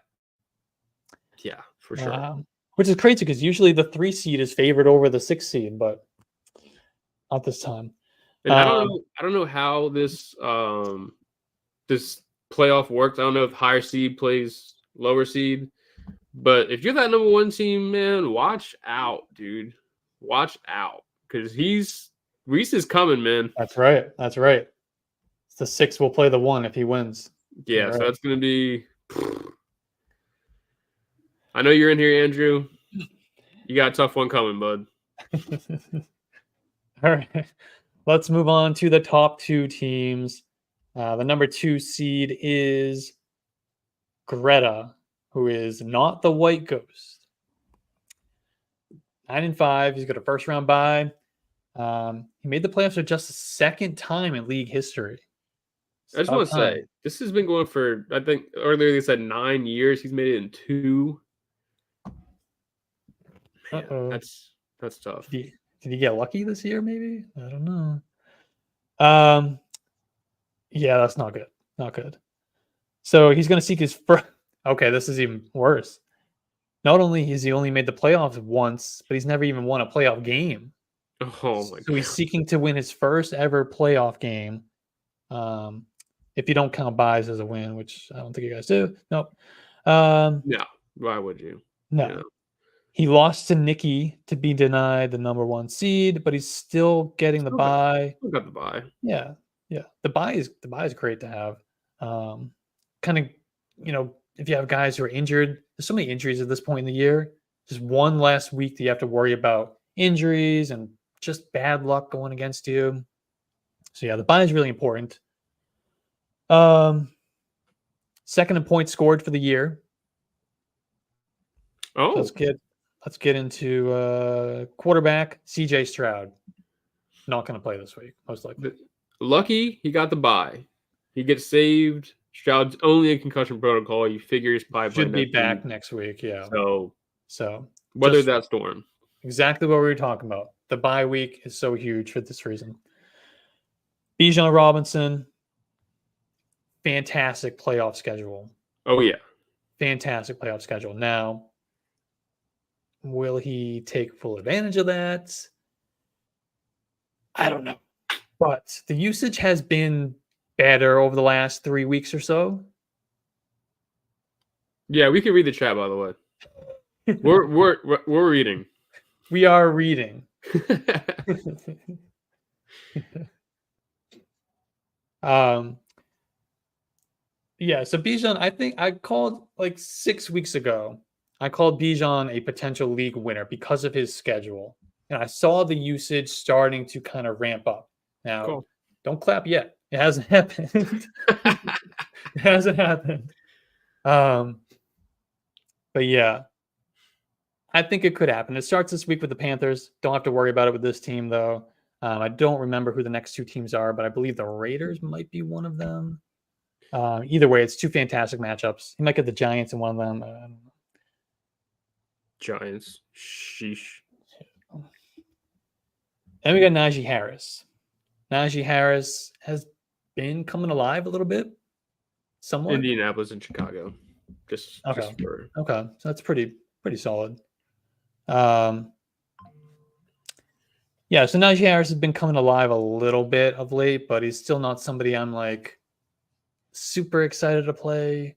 for sure. Which is crazy because usually the 3 seed is favored over the 6 seed, but not this time. And I don't know how this this playoff works. I don't know if higher seed plays lower seed, but if you're that number 1 team, man, watch out, dude. Watch out, because Reese is coming, man. That's right. It's the 6 will play the 1 if he wins. Yeah, so that's gonna be. I know you're in here, Andrew. You got a tough one coming, bud. All right. Let's move on to the top 2 teams. The number 2 seed is Greta, who is not the White Ghost. 9-5. He's got a first-round bye. He made the playoffs for just the 2nd time in league history. I just want to say, this has been going for, I think earlier they said 9 years. He's made it in 2. Man, That's tough. Did he get lucky this year? Maybe, I don't know. Yeah, that's not good. Not good. So he's going to seek his first. Okay, this is even worse. Not only has he only made the playoffs once, but he's never even won a playoff game. Oh my So he's god. seeking to win his first ever playoff game. If you don't count buys as a win, which I don't think you guys do. Nope. No. Why would you? No. You know? He lost to Nikki to be denied the number 1 seed, but he's still getting the bye. Still got the bye. Yeah. Yeah. The bye is great to have. Kind of, if you have guys who are injured, there's so many injuries at this point in the year. Just one last week that you have to worry about injuries and just bad luck going against you. So yeah, the bye is really important. Second in points scored for the year. Oh, Let's get into quarterback CJ Stroud. Not going to play this week, most likely. lucky he got the bye. He gets saved. Stroud's only in concussion protocol. You figure he's probably Should be back week. next week. Yeah. So weather that storm. Exactly what we were talking about. The bye week is so huge for this reason. Bijan Robinson, fantastic playoff schedule. Oh yeah, fantastic playoff schedule. Now, will he take full advantage of that? I don't know. But the usage has been better over the last 3 weeks or so. Yeah, we can read the chat, by the way. We're reading. We are reading. Yeah, so Bijan, I think I called like 6 weeks ago. I called Bijan a potential league winner because of his schedule. And I saw the usage starting to kind of ramp up. Now, Cool. Don't clap yet. It hasn't happened. It hasn't happened. But yeah, I think it could happen. It starts this week with the Panthers. Don't have to worry about it with this team, though. I don't remember who the next 2 teams are, but I believe the Raiders might be one of them. Either way, it's 2 fantastic matchups. He might get the Giants in one of them. Giants. Sheesh. Then we got Najee Harris. Najee Harris has been coming alive a little bit. Somewhat. Indianapolis and Chicago. Okay. So that's pretty solid. Yeah, so Najee Harris has been coming alive a little bit of late, but he's still not somebody I'm like super excited to play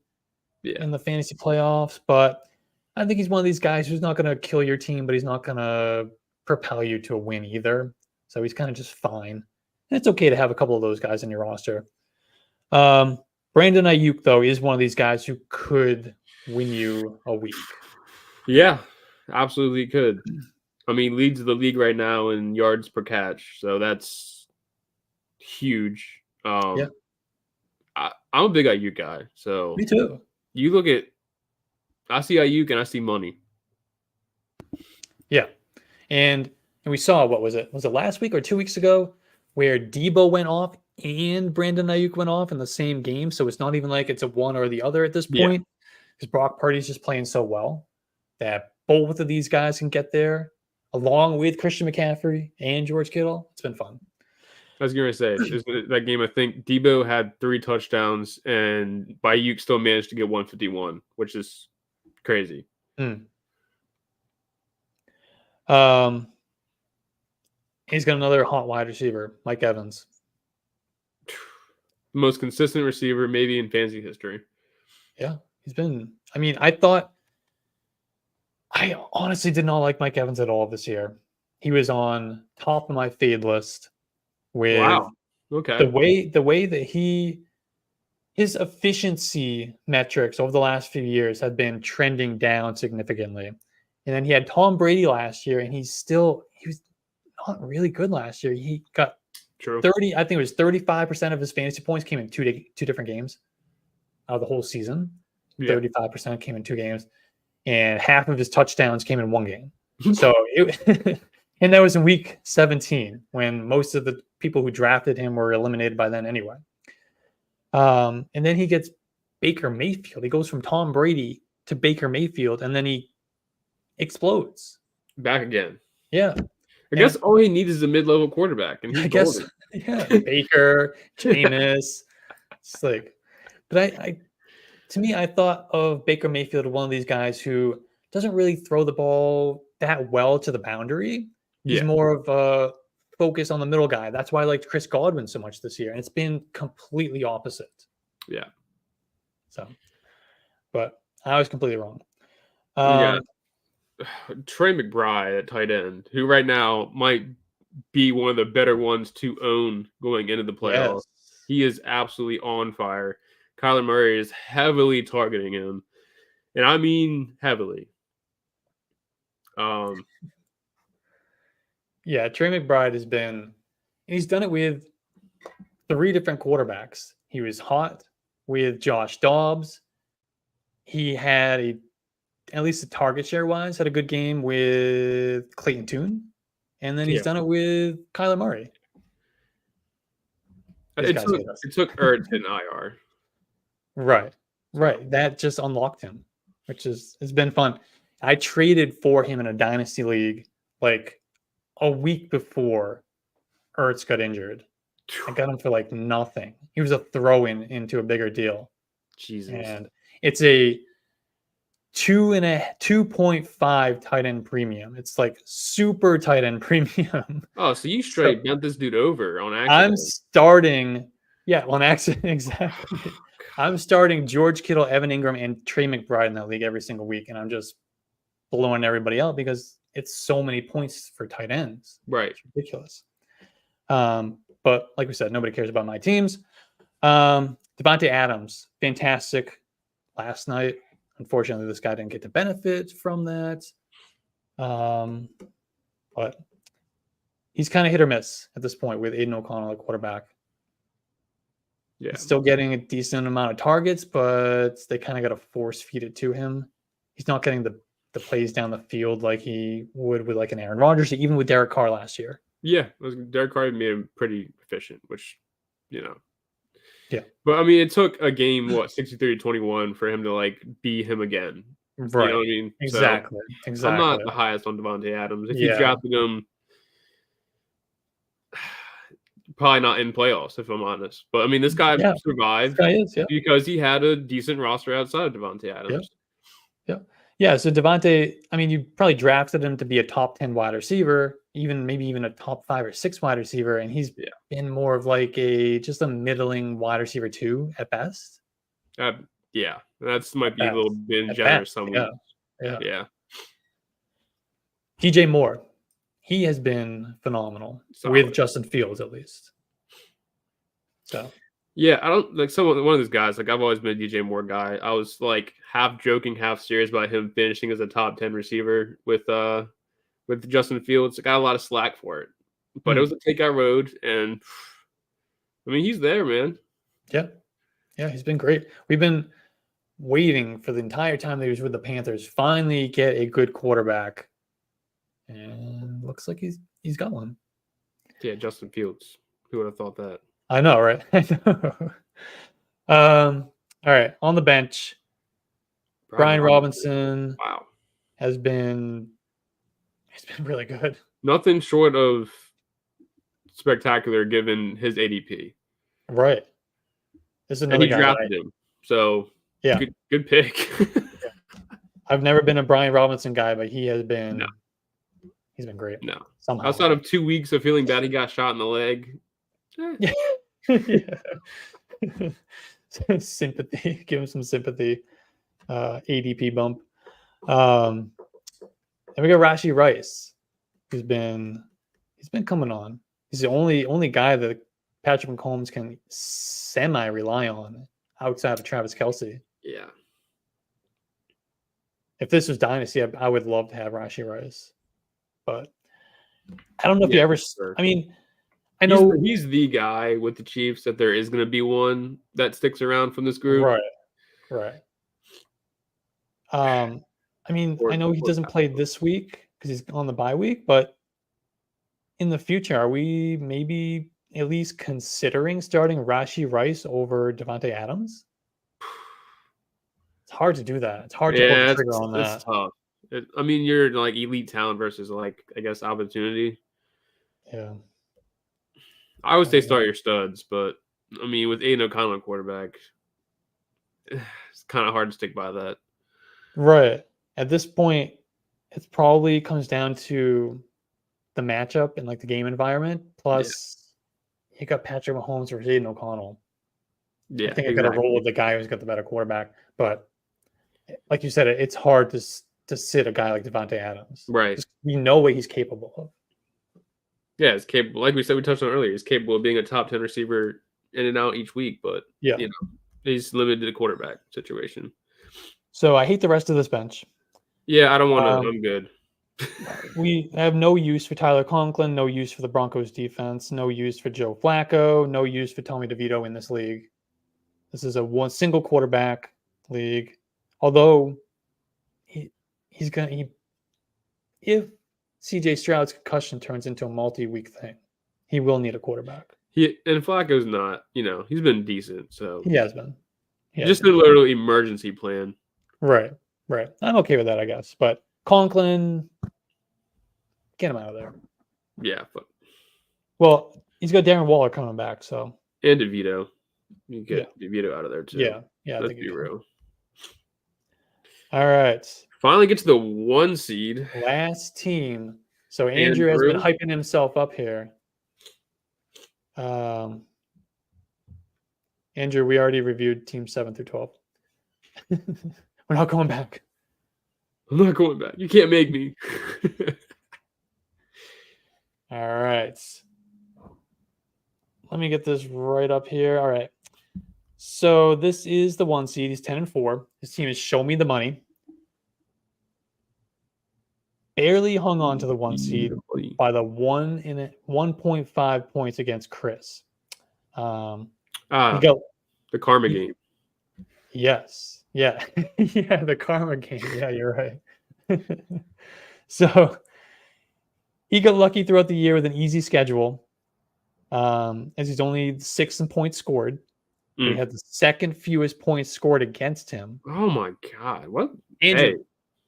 in the fantasy playoffs. But I think he's one of these guys who's not going to kill your team, but he's not going to propel you to a win either. So he's kind of just fine. And it's okay to have a couple of those guys in your roster. Brandon Ayuk, though, is one of these guys who could win you a week. Yeah, absolutely could. I mean, leads the league right now in yards per catch, so that's huge. I'm a big Ayuk guy, so me too. You look at, I see Ayuk and I see money. Yeah, and we saw, what was it? Was it last week or 2 weeks ago, where Debo went off and Brandon Ayuk went off in the same game? So it's not even like it's a one or the other at this point, because Brock Purdy's just playing so well that both of these guys can get there, along with Christian McCaffrey and George Kittle. It's been fun. I was going to say, that game, I think Debo had 3 touchdowns, and Ayuk still managed to get 151, which is crazy. He's got another hot wide receiver, Mike Evans. The most consistent receiver maybe in fantasy history. Yeah, he's been. I mean, I honestly did not like Mike Evans at all this year. He was on top of my fade list with the way that his efficiency metrics over the last few years have been trending down significantly. And then he had Tom Brady last year, and he was not really good last year. He got 30, I think it was 35% of his fantasy points came in two different games out of the whole season. 35% came in 2 games, and half of his touchdowns came in 1 game. So and that was in week 17, when most of the people who drafted him were eliminated by then anyway. And then he gets Baker Mayfield. He goes from Tom Brady to Baker Mayfield, and then he explodes. Back again. Yeah. I guess all he needs is a mid-level quarterback, and he's I guess, golden. yeah. Baker, Jameis. It's like, but to me, I thought of Baker Mayfield as one of these guys who doesn't really throw the ball that well to the boundary. He's Yeah. more of a focus on the middle guy. That's why I liked Chris Godwin so much this year. And it's been completely opposite. Yeah. So, but I was completely wrong. Yeah. Trey McBride at tight end, who right now might be one of the better ones to own going into the playoffs. Yes. He is absolutely on fire. Kyler Murray is heavily targeting him, and I mean heavily. Yeah, Trey McBride has been, he's done it with 3 different quarterbacks. He was hot with Josh Dobbs. He had at least a target share wise, had a good game with Clayton Tune. And then he's done it with Kyler Murray. It took Ertz in IR. Right. Right. That just unlocked him, which it's been fun. I traded for him in a dynasty league like a week before Ertz got injured. I got him for like nothing. He was a throw-in into a bigger deal. Jesus. And it's a 2.5 tight end premium. It's like super tight end premium. Oh, so you straight bent this dude over on accident. I'm starting, on accident, exactly. I'm starting George Kittle, Evan Ingram, and Trey McBride in that league every single week, and I'm just blowing everybody out because it's so many points for tight ends. Right. It's ridiculous. But like we said, nobody cares about my teams. Devontae Adams, fantastic last night. Unfortunately, this guy didn't get to benefit from that. But he's kind of hit or miss at this point with Aiden O'Connell at quarterback. Yeah. He's still getting a decent amount of targets, but they kind of got to force feed it to him. He's not getting the plays down the field like he would with like an Aaron Rodgers, even with Derek Carr last year. Yeah, Derek Carr made him pretty efficient, which, Yeah. But I mean, it took a game, 63-21 for him to like be him again. Right. You know what I mean? Exactly. So, I'm not the highest on Devontae Adams. If you drafted him, probably not in playoffs, if I'm honest. But I mean, this guy survived because he had a decent roster outside of Devontae Adams. Yeah. So Devontae, I mean, you probably drafted him to be a top 10 wide receiver, maybe even a top 5 or 6 wide receiver, and he's been more of like just a middling wide receiver 2 at best. Yeah, that's might be a little bit generous some weeks. Yeah. DJ Moore, he has been phenomenal with Justin Fields at least. So. Yeah, I don't like one of these guys. Like I've always been a DJ Moore guy. I was like half joking, half serious about him finishing as a top 10 receiver with Justin Fields. I got a lot of slack for it, but it was a takeout road, and I mean he's there, man. Yeah, he's been great. We've been waiting for the entire time that he was with the Panthers. Finally, get a good quarterback, and looks like he's got one. Yeah, Justin Fields. Who would have thought that? I know, right? I know. All right, on the bench, Brian Robinson. Wow, he's been really good. Nothing short of spectacular given his ADP. Right. This is another guy. He drafted him, so good pick. I've never been a Brian Robinson guy, but he has been. No. He's been great. No, somehow outside of 2 weeks of feeling bad, he got shot in the leg. Sympathy, give him some sympathy. ADP bump. And we got Rashee Rice, who's been coming on. He's the only guy that Patrick Mahomes can semi rely on outside of Travis Kelce. Yeah. If this was Dynasty, I would love to have Rashee Rice, but I don't know if you ever. Sure. I mean. I know he's the guy with the Chiefs that there is going to be one that sticks around from this group. Right. I mean, I know he doesn't play this week because he's on the bye week, but in the future, are we maybe at least considering starting Rashee Rice over Devontae Adams? It's hard to do that. It's hard to pull the trigger on that. It's tough. I mean, you're like elite talent versus like I guess opportunity. Yeah. I would say start your studs, but I mean, with Aiden O'Connell at quarterback, it's kind of hard to stick by that. Right. At this point, it probably comes down to the matchup and like the game environment. Plus, you got Patrick Mahomes or Aiden O'Connell. I Yeah, think I got to exactly. roll with the guy who's got the better quarterback. But like you said, it's hard to sit a guy like Devontae Adams. Right. Just, we know what he's capable of. Yeah, it's capable. Like we said, we touched on earlier, he's capable of being a top 10 receiver in and out each week, but Yeah. you know, he's limited to the quarterback situation. So I hate the rest of this bench. Yeah, I don't want to. I'm good. We have no use for Tyler Conklin, no use for the Broncos defense, no use for Joe Flacco, no use for Tommy DeVito in this league. This is a single quarterback league. Although if CJ Stroud's concussion turns into a multi-week thing, he will need a quarterback. And Flacco's not, he's been decent. So he has been. Just a little emergency plan. Right. I'm okay with that, I guess. But Conklin, get him out of there. Yeah. Well, he's got Darren Waller coming back, so. And DeVito. You get DeVito out of there too. Yeah. Let's be real. All right. Finally get to the 1 seed. Last team. So Andrew has been hyping himself up here. Andrew, we already reviewed teams 7 through 12. We're not going back. I'm not going back. You can't make me. All right. Let me get this right up here. All right. So this is the 1 seed. He's 10-4. His team is Show Me the Money. Barely hung on to the 1 seed by the 1.5 points against Chris. The karma game. Yes. Yeah. Yeah, the karma game. Yeah, you're right. So he got lucky throughout the year with an easy schedule. As he's only 6 in points scored. He had the second fewest points scored against him. Oh my God. What? Andrew,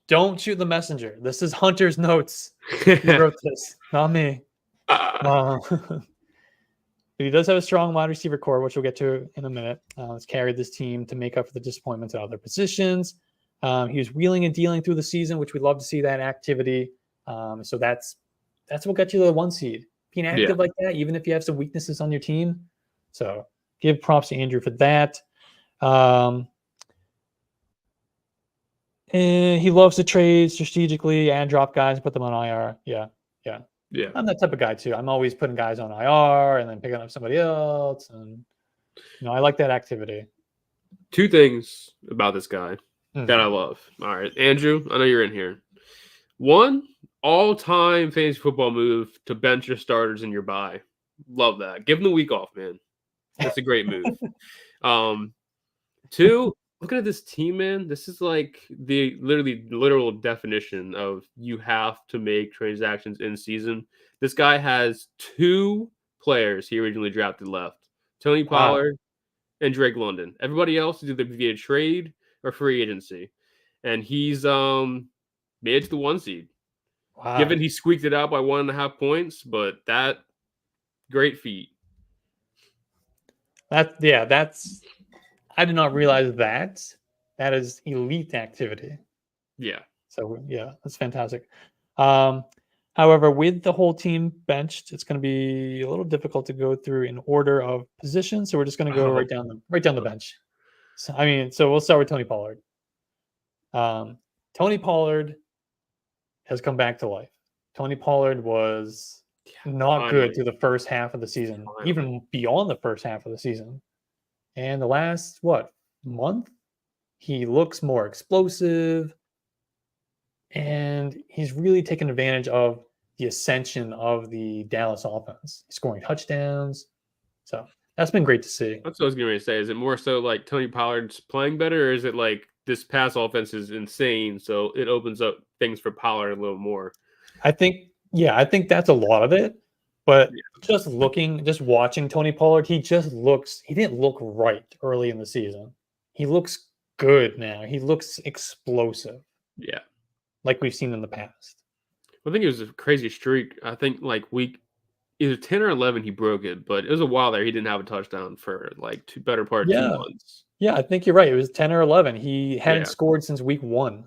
don't shoot the messenger. This is Hunter's notes. He wrote this, not me. But he does have a strong wide receiver core, which we'll get to in a minute. It's carried this team to make up for the disappointments at other positions. He was wheeling and dealing through the season, which we'd love to see that activity. So that's what got you to the 1 seed. Being active like that, even if you have some weaknesses on your team. So give props to Andrew for that. And he loves to trade strategically and drop guys and put them on IR. Yeah. I'm that type of guy too. I'm always putting guys on IR and then picking up somebody else. And I like that activity. 2 things about this guy that I love. All right, Andrew, I know you're in here. 1, all-time fantasy football move to bench your starters in your bye. Love that. Give them the week off, man. That's a great move. 2, looking at this team, man, this is like the literal definition of you have to make transactions in season. This guy has 2 players he originally drafted left. Tony Pollard and Drake London. Everybody else is either via trade or free agency. And he's made it to the 1 seed. Wow. Given he squeaked it out by 1.5 points, but that great feat. That's I did not realize that is elite activity. Yeah. So yeah, that's fantastic. However, with the whole team benched, it's going to be a little difficult to go through in order of position. So we're just going to go right down the bench. So we'll start with Tony Pollard. Tony Pollard has come back to life. Tony Pollard was not good through the first half of the season, even beyond the first half of the season. And the last, month? He looks more explosive. And he's really taken advantage of the ascension of the Dallas offense. He's scoring touchdowns. So that's been great to see. That's what I was going to say. Is it more so like Tony Pollard's playing better, or is it like this pass offense is insane, so it opens up things for Pollard a little more? I think that's a lot of it. But just watching Tony Pollard, he didn't look right early in the season. He looks good now. He looks explosive. Yeah. like we've seen in the past. I think it was a crazy streak. I think like week either 10 or 11 he broke it, but it was a while there he didn't have a touchdown for like better part of 2 Yeah. months. Yeah, I think you're right. It was 10 or 11. He hadn't Yeah. scored since week 1.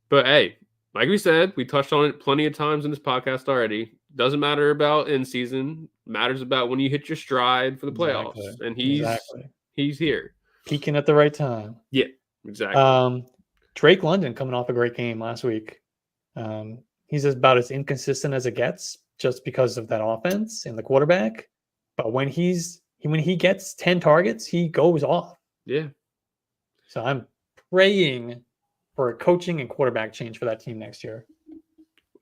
But hey, like we said, we touched on it plenty of times in this podcast already. Doesn't matter about in season. Matters about when you hit your stride for the playoffs. Exactly. And Exactly. he's here. Peaking at the right time. Yeah, exactly. Drake London coming off a great game last week. He's about as inconsistent as it gets just because of that offense and the quarterback. But when he gets 10 targets, he goes off. Yeah. So I'm praying for a coaching and quarterback change for that team next year.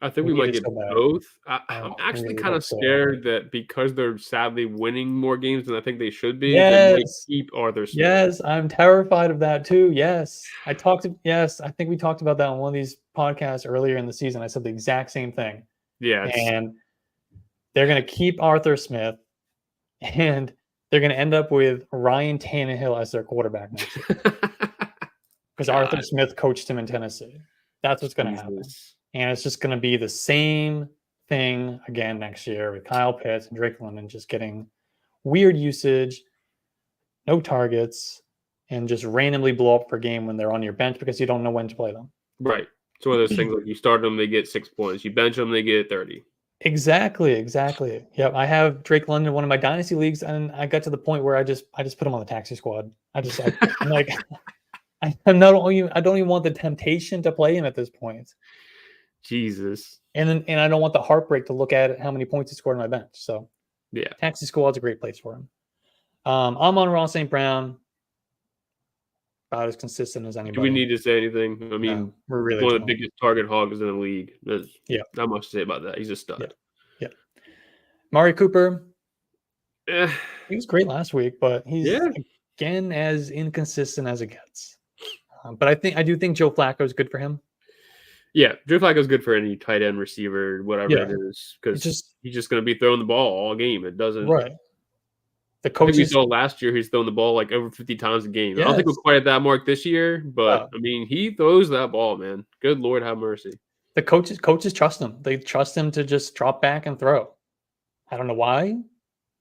I think We we might need it get so bad. both. I'm actually really kind hope of so. scared that because they're sadly winning more games than I think they should be, they might Yes. keep Arthur Smith. Yes, I'm terrified of that too. Yes. I think we talked about that on one of these podcasts earlier in the season. I said the exact same thing. Yeah. And they're going to keep Arthur Smith, and they're going to end up with Ryan Tannehill as their quarterback next year. Because Arthur Smith coached him in Tennessee. That's what's going to happen. And it's just going to be the same thing again next year with Kyle Pitts and Drake London just getting weird usage, no targets, and just randomly blow up per game when they're on your bench because you don't know when to play them. Right. It's one of those things like you start them, they get 6 points. You bench them, they get 30. Exactly. Yep. I have Drake London in one of my dynasty leagues, and I got to the point where I just put him on the taxi squad. I'm like, I don't even want the temptation to play him at this point. Jesus. And I don't want the heartbreak to look at how many points he scored on my bench. So yeah, taxi squad's a great place for him. I'm on Ross St. Brown. About as consistent as anybody. Do we need to say anything? I mean, we're really one of the biggest target hogs in the league. There's not much to say about that. He's a stud. Yeah. Mari Cooper. He was great last week, but he's again as inconsistent as it gets. But I do think Joe Flacco is good for him. Yeah, Joe Flacco is good for any tight end receiver, whatever it is, because he's just going to be throwing the ball all game. It doesn't. Right. The coach we saw last year, he's throwing the ball like over 50 times a game. Yes. I don't think we're quite at that mark this year, but I mean, he throws that ball, man. Good Lord, have mercy. The coaches trust him. They trust him to just drop back and throw. I don't know why,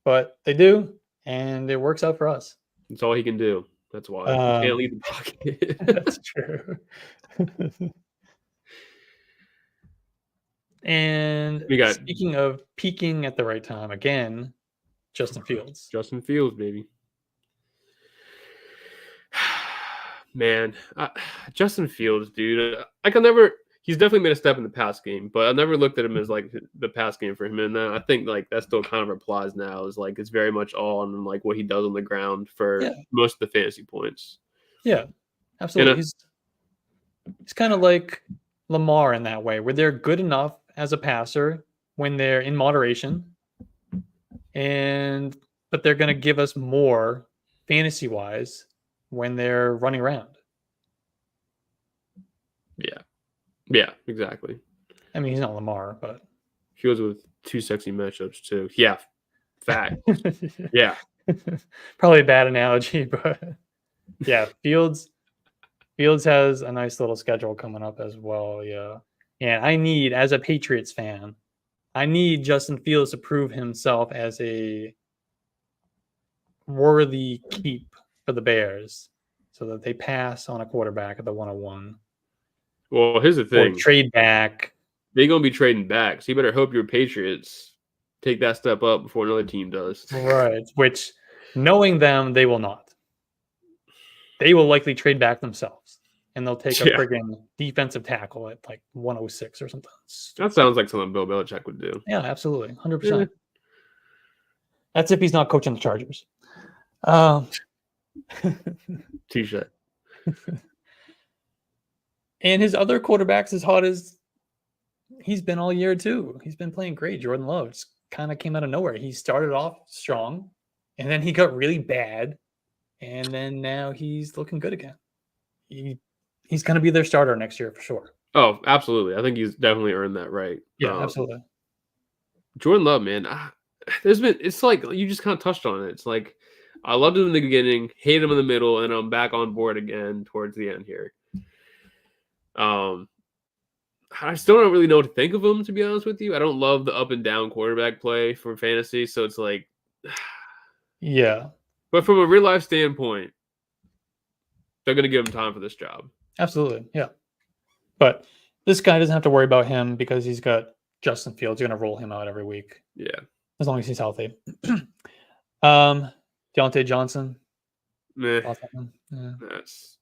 but they do, and it works out for us. That's all he can do. That's why he can't leave the pocket. That's true. And speaking of peaking at the right time, again, Justin Fields. Justin Fields, baby. Man, Justin Fields, dude. He's definitely made a step in the pass game, but I never looked at him as like the pass game for him. And I think like that still kind of applies now. Is like it's very much all on like what he does on the ground for most of the fantasy points. Yeah, absolutely. He's kind of like Lamar in that way, where they're good enough as a passer when they're in moderation, but they're going to give us more fantasy wise when they're running around. Yeah, exactly. I mean, he's not Lamar, but he was with 2 sexy matchups too. Yeah, fact. Yeah, probably a bad analogy, but yeah, Fields has a nice little schedule coming up as well. Yeah, and I need, as a Patriots fan, I need Justin Fields to prove himself as a worthy keep for the Bears, so that they pass on a quarterback at the 101. Well, here's the thing. Or trade back. They're going to be trading back. So you better hope your Patriots take that step up before another team does. Right. Which, knowing them, they will not. They will likely trade back themselves. And they'll take a friggin' defensive tackle at like 106 or something. That sounds like something Bill Belichick would do. Yeah, absolutely. 100%. Yeah. That's if he's not coaching the Chargers. Touche. And his other quarterbacks, as hot as he's been all year too. He's been playing great. Jordan Love just kind of came out of nowhere. He started off strong, and then he got really bad, and then now he's looking good again. He's going to be their starter next year for sure. Oh, absolutely. I think he's definitely earned that right. Yeah, absolutely. Jordan Love, man. It's like you just kind of touched on it. It's like I loved him in the beginning, hated him in the middle, and I'm back on board again towards the end here. I still don't really know what to think of him, to be honest with you. I don't love the up and down quarterback play for fantasy, so it's like, Yeah, but from a real life standpoint, they're going to give him time for this job. absolutely. Yeah. But this guy doesn't have to worry about him because he's got Justin Fields. You're going to roll him out every week Yeah. as long as he's healthy. Deontay Johnson. Meh. Thoughts on him? Yeah. That's,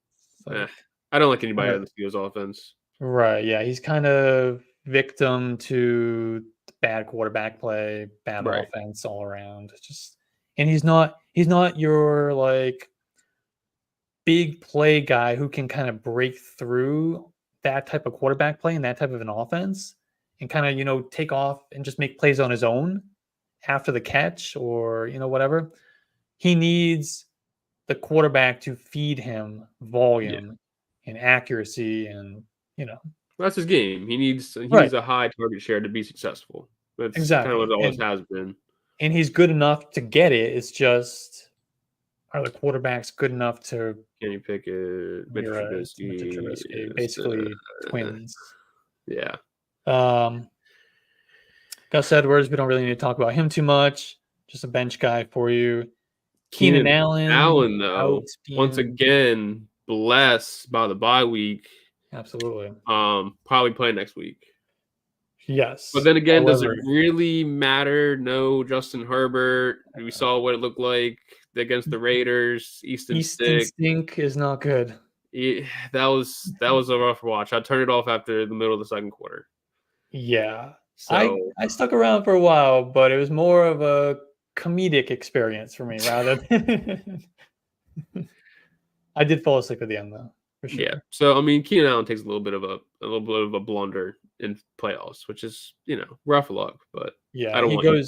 Like, I don't like anybody kinda- on the Steelers offense. right. Yeah. He's kind of victim to bad quarterback play, bad Right. offense all around. It's just, and he's not your like big play guy who can kind of break through that type of quarterback play and that type of an offense and kind of, take off and just make plays on his own after the catch or, whatever. He needs the quarterback to feed him volume and accuracy and, That's his game. He needs right. a high target share to be successful. That's kind of Exactly. what it always has been. And he's good enough to get it. It's just, are the quarterbacks good enough to Kenny Pickett, Mitch You're right. Trubisky, Basically twins. Yeah. Gus Edwards, we don't really need to talk about him too much. Just a bench guy for you. Keenan Allen, though, once again, blessed by the bye week. Absolutely. Probably play next week. Yes. But then again, does it really matter? No, Justin Herbert. We saw what it looked like against the Raiders. Easton Stink is not good. That was a rough watch. I turned it off after the middle of the second quarter. Yeah. So I stuck around for a while, but it was more of a comedic experience for me rather than I did fall asleep at the end though, for sure. Yeah. So I mean, Keenan Allen takes a little bit of a blunder in playoffs, which is, rough luck, but yeah, I don't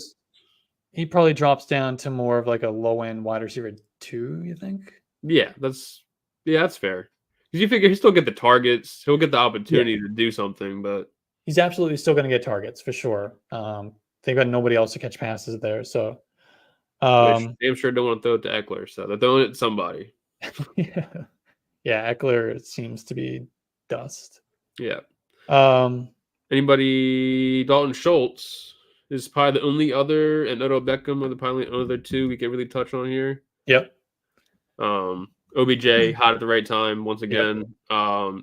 he probably drops down to more of like a low end wide receiver 2, you think? Yeah, that's fair. Because you figure he'll still get the targets, he'll get the opportunity to do something, but he's absolutely still going to get targets for sure. They've got nobody else to catch passes there, so which I'm sure don't want to throw it to Eckler, so they're throwing it to somebody. yeah, Eckler seems to be dust. Yeah. Anybody? Dalton Schultz is probably the only other, and Odell Beckham are the probably other two we can really touch on here. Yep. OBJ hot at the right time once again. Yep.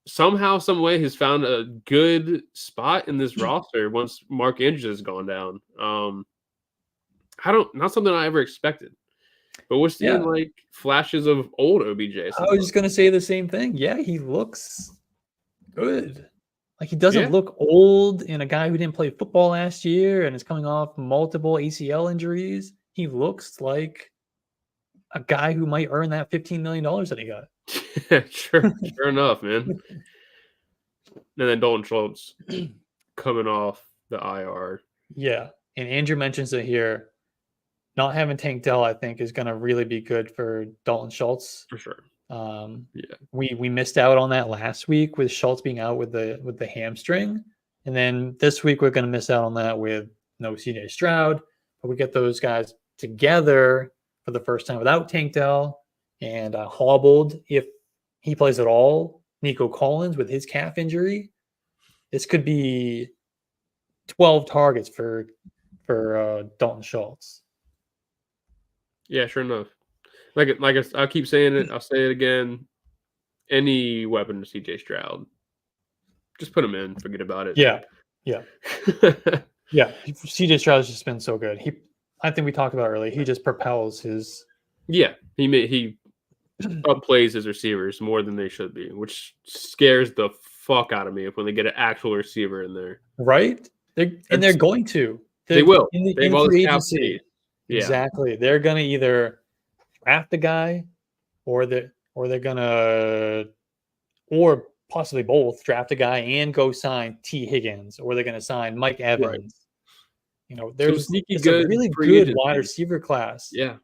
Somehow, some way, has found a good spot in this roster once Mark Andrews has gone down. Not something I ever expected, but we're seeing like flashes of old OBJ. I was just gonna say the same thing. Yeah, he looks good. Like he doesn't look old in a guy who didn't play football last year and is coming off multiple ACL injuries. He looks like a guy who might earn that $15 million that he got. Sure enough, man. And then Dalton Schultz coming off the IR. Yeah. And Andrew mentions it here. Not having Tank Dell, I think, is going to really be good for Dalton Schultz. For sure. We missed out on that last week with Schultz being out with the hamstring. And then this week we're going to miss out on that with no CJ Stroud. But we get those guys together for the first time without Tank Dell and hobbled, if he plays at all, Nico Collins with his calf injury. This could be 12 targets for Dalton Schultz. Yeah, sure enough. I keep saying it, I'll say it again. Any weapon to CJ Stroud, just put him in. Forget about it. Yeah. CJ Stroud has just been so good. I think we talked about earlier. He just propels his. Yeah, he outplays his receivers more than they should be, which scares the fuck out of me when they get an actual receiver in there. Right? They're going to. They will. In free agency. Yeah. Exactly. They're going to either draft a guy or they're going to, or possibly both, draft a guy and go sign T. Higgins, or they're going to sign Mike Evans. Right. There's a really good wide receiver class. Yeah.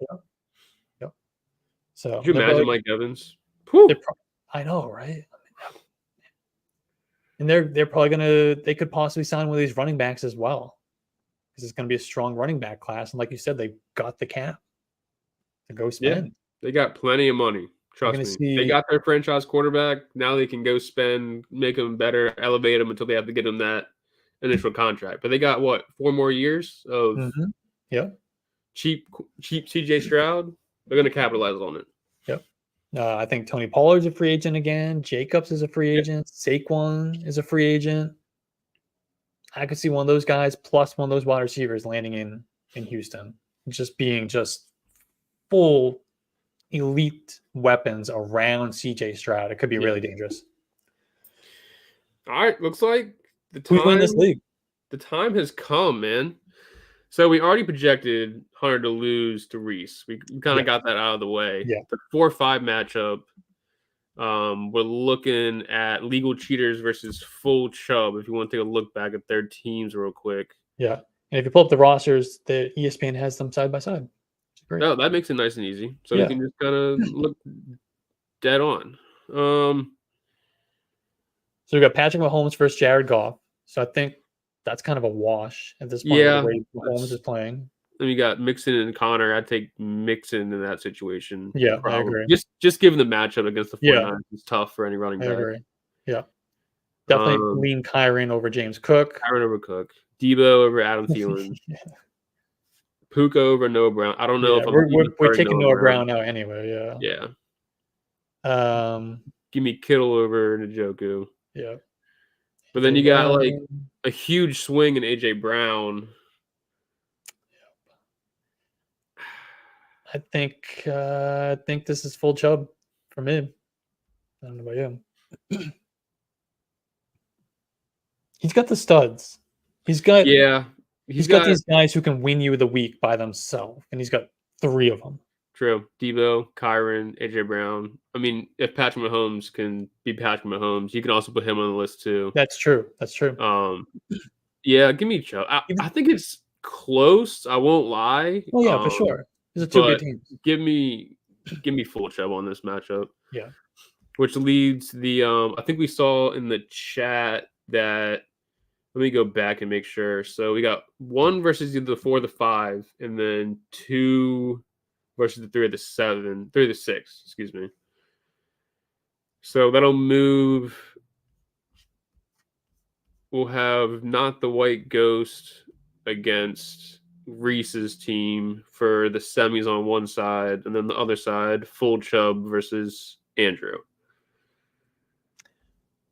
Yep. So could you imagine Mike Evans? I know, right? And they're probably they could possibly sign one of these running backs as well, because it's going to be a strong running back class. And like you said, they've got the cap to go spend. Yeah, they got plenty of money. Trust me. They got their franchise quarterback. Now they can go spend, make him better, elevate him until they have to get him that initial contract. But they got, 4 more years of cheap CJ Stroud? They're going to capitalize on it. Yep. I think Tony Pollard's a free agent again. Jacobs is a free agent. Saquon is a free agent. I could see one of those guys plus one of those wide receivers landing in Houston, just being full elite weapons around CJ Stroud. It could be really dangerous. All right, looks like who's winning this league? The time has come, man. So we already projected Hunter to lose to Reese. We kind of got that out of the way. Yeah. The 4-5 matchup. We're looking at legal cheaters versus full Chubb. If you want to take a look back at their teams real quick. Yeah. And if you pull up the rosters, the ESPN has them side by side. Great. No, that makes it nice and easy. So you can just kind of look dead on. So we got Patrick Mahomes versus Jared Goff. So I think that's kind of a wash at this point. Yeah, the way Mahomes is playing. Then you got Mixon and Connor. I'd take Mixon in that situation. Yeah, I agree. Just given the matchup against the 49ers, it's tough for any running back. I agree. Yeah. Definitely lean Kyren over James Cook. Kyren over Cook. Debo over Adam Thielen. Puka over Noah Brown. I don't know if we're taking Noah Brown out anyway. Yeah. Yeah. Give me Kittle over Njoku. Yeah. But then you got like a huge swing in AJ Brown. I think this is full Chubb for me. I don't know about you. He's got the studs. He's got these guys who can win you the week by themselves, and he's got 3 of them. True. Debo, Kyren, AJ Brown. I mean, if Patrick Mahomes can be Patrick Mahomes, you can also put him on the list too. That's true. Yeah, give me Chubb. I think it's close. I won't lie. Oh yeah, for sure. These are 2 good teams. Give me full Chubb on this matchup. Yeah. Which leads the I think we saw in the chat that, let me go back and make sure. So we got 1 versus either the 4 or the 5, and then 2 versus the 3 or the 7, 3 or the 6, excuse me. So that'll move. We'll have Not the White Ghost against Reese's team for the semis on one side, and then the other side, full Chubb versus Andrew.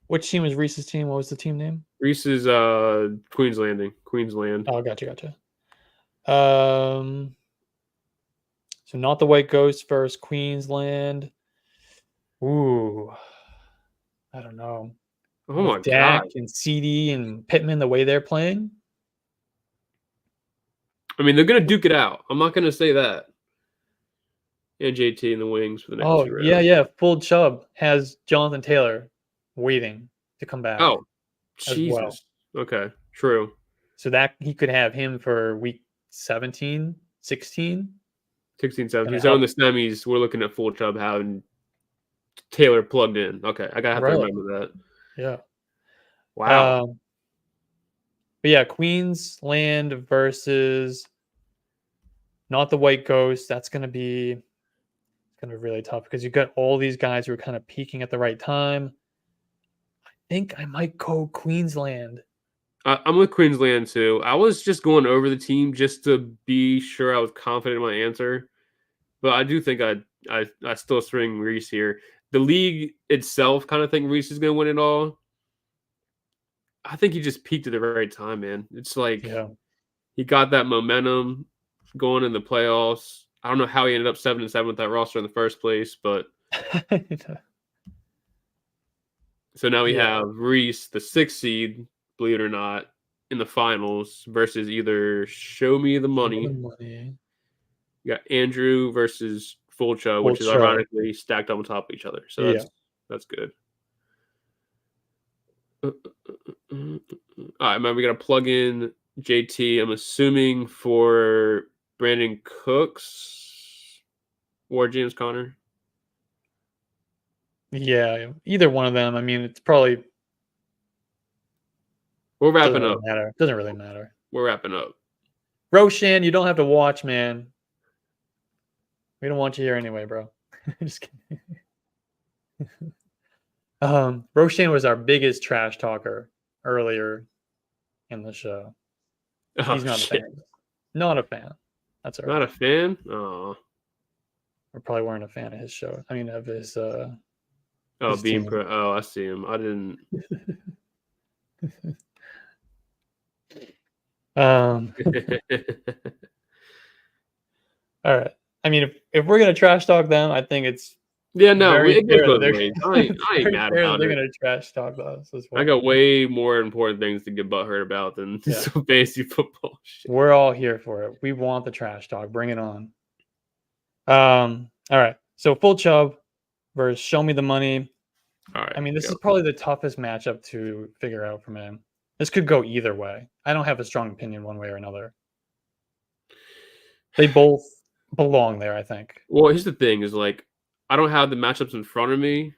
Which team was Reese's team? What was the team name? Reese's Queensland. Oh, gotcha. So Not the White Ghost versus Queensland. Ooh, I don't know. Oh my Dak God. and CD and Pittman, the way they're playing. I mean, they're gonna duke it out. I'm not gonna say that. And JT in the wings for the next 2 rounds. Yeah. Full Chubb has Jonathan Taylor waiting to come back. Oh, Jesus. Well. Okay, true. So that he could have him for week 17, 16. 16, 17. So in the semis, we're looking at full Chubb having Taylor plugged in. Okay, I gotta have to remember that. Yeah. Wow. But yeah, Queensland versus Not the White Ghost. That's gonna be really tough because you got all these guys who are kind of peaking at the right time. I think I might go Queensland. I'm with Queensland too. I was just going over the team just to be sure I was confident in my answer, but I do think I still swing Reese here. The league itself kind of think Reese is going to win it all. I think he just peaked at the right time, man. It's like he got that momentum going in the playoffs. I don't know how he ended up 7-7 with that roster in the first place, but so now we have Reese, the 6th seed, believe it or not, in the finals versus either Show Me the Money. You got Andrew versus Full Chubb, which is ironically stacked on top of each other. So that's good. All right, man, we got to plug in JT. I'm assuming for Brandon Cooks or James Conner. Yeah, either one of them. I mean, it's probably. We're wrapping up. Doesn't really matter. We're wrapping up. Roshan, you don't have to watch, man. We don't want you here anyway, bro. Just kidding. Roshan was our biggest trash talker earlier in the show. Oh, He's not shit. a fan. Not a fan. That's all Not a right. fan? Oh. We probably weren't a fan of his show. I mean, of his Oh, his Beam team. Pro. Oh, I see him. I didn't. All right. I mean, if we're gonna trash talk them, I think it's Yeah, no, very it goes fair that both they're ways. I ain't very mad fair that about they're it. gonna trash talk us as I well. got way more important things to get butthurt about than Yeah. some fantasy football shit. We're all here for it. We want the trash talk. Bring it on. All right. So full Chubb versus Show Me the Money. All right. I mean, this go. is probably the toughest matchup to figure out from him. This could go either way. I don't have a strong opinion one way or another. They both belong there, I think. Well, here's the thing: is like I don't have the matchups in front of me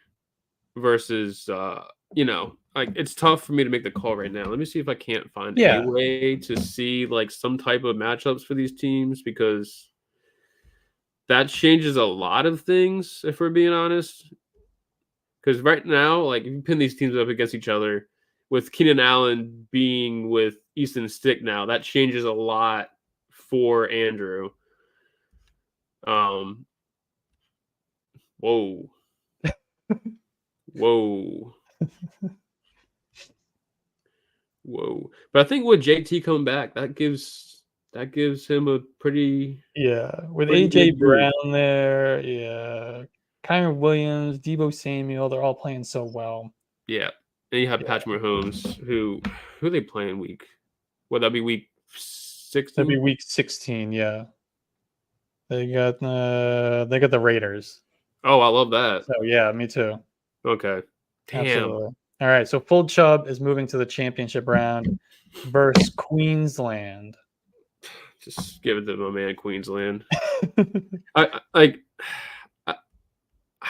versus like it's tough for me to make the call right now. Let me see if I can't find a Yeah. way to see like some type of matchups for these teams because that changes a lot of things if we're being honest. Because right now, like if you pin these teams up against each other, with Keenan Allen being with Easton Stick now, that changes a lot for Andrew. Whoa. Whoa. Whoa. But I think with JT coming back, that gives him a pretty With pretty AJ good boost. Brown there, Kyron Williams, Debo Samuel, they're all playing so well. Yeah. And you have Patrick Mahomes, who are they playing week? Would that be week 16? That'd be week 16, yeah. They got the Raiders. Oh, I love that. So yeah, me too. Okay. Damn. Absolutely. All right, so Full Chubb is moving to the championship round versus Queensland. Just give it to my man Queensland. I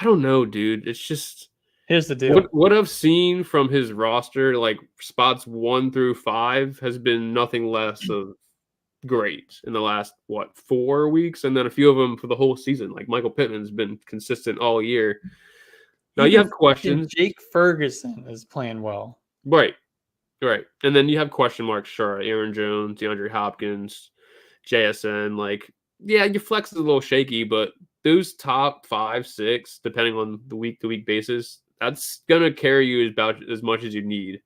don't know, dude. It's just Here's the deal. what I've seen from his roster, like spots 1 through 5, has been nothing less of great in the last 4 weeks, and then a few of them for the whole season. Like Michael Pittman's been consistent all year. Now you have questions. Jake Ferguson is playing well. Right. And then you have question marks, sure. Aaron Jones, DeAndre Hopkins, JSN. Like, yeah, your flex is a little shaky, but those top 5, 6, depending on the week-to-week basis, that's going to carry you about as much as you need.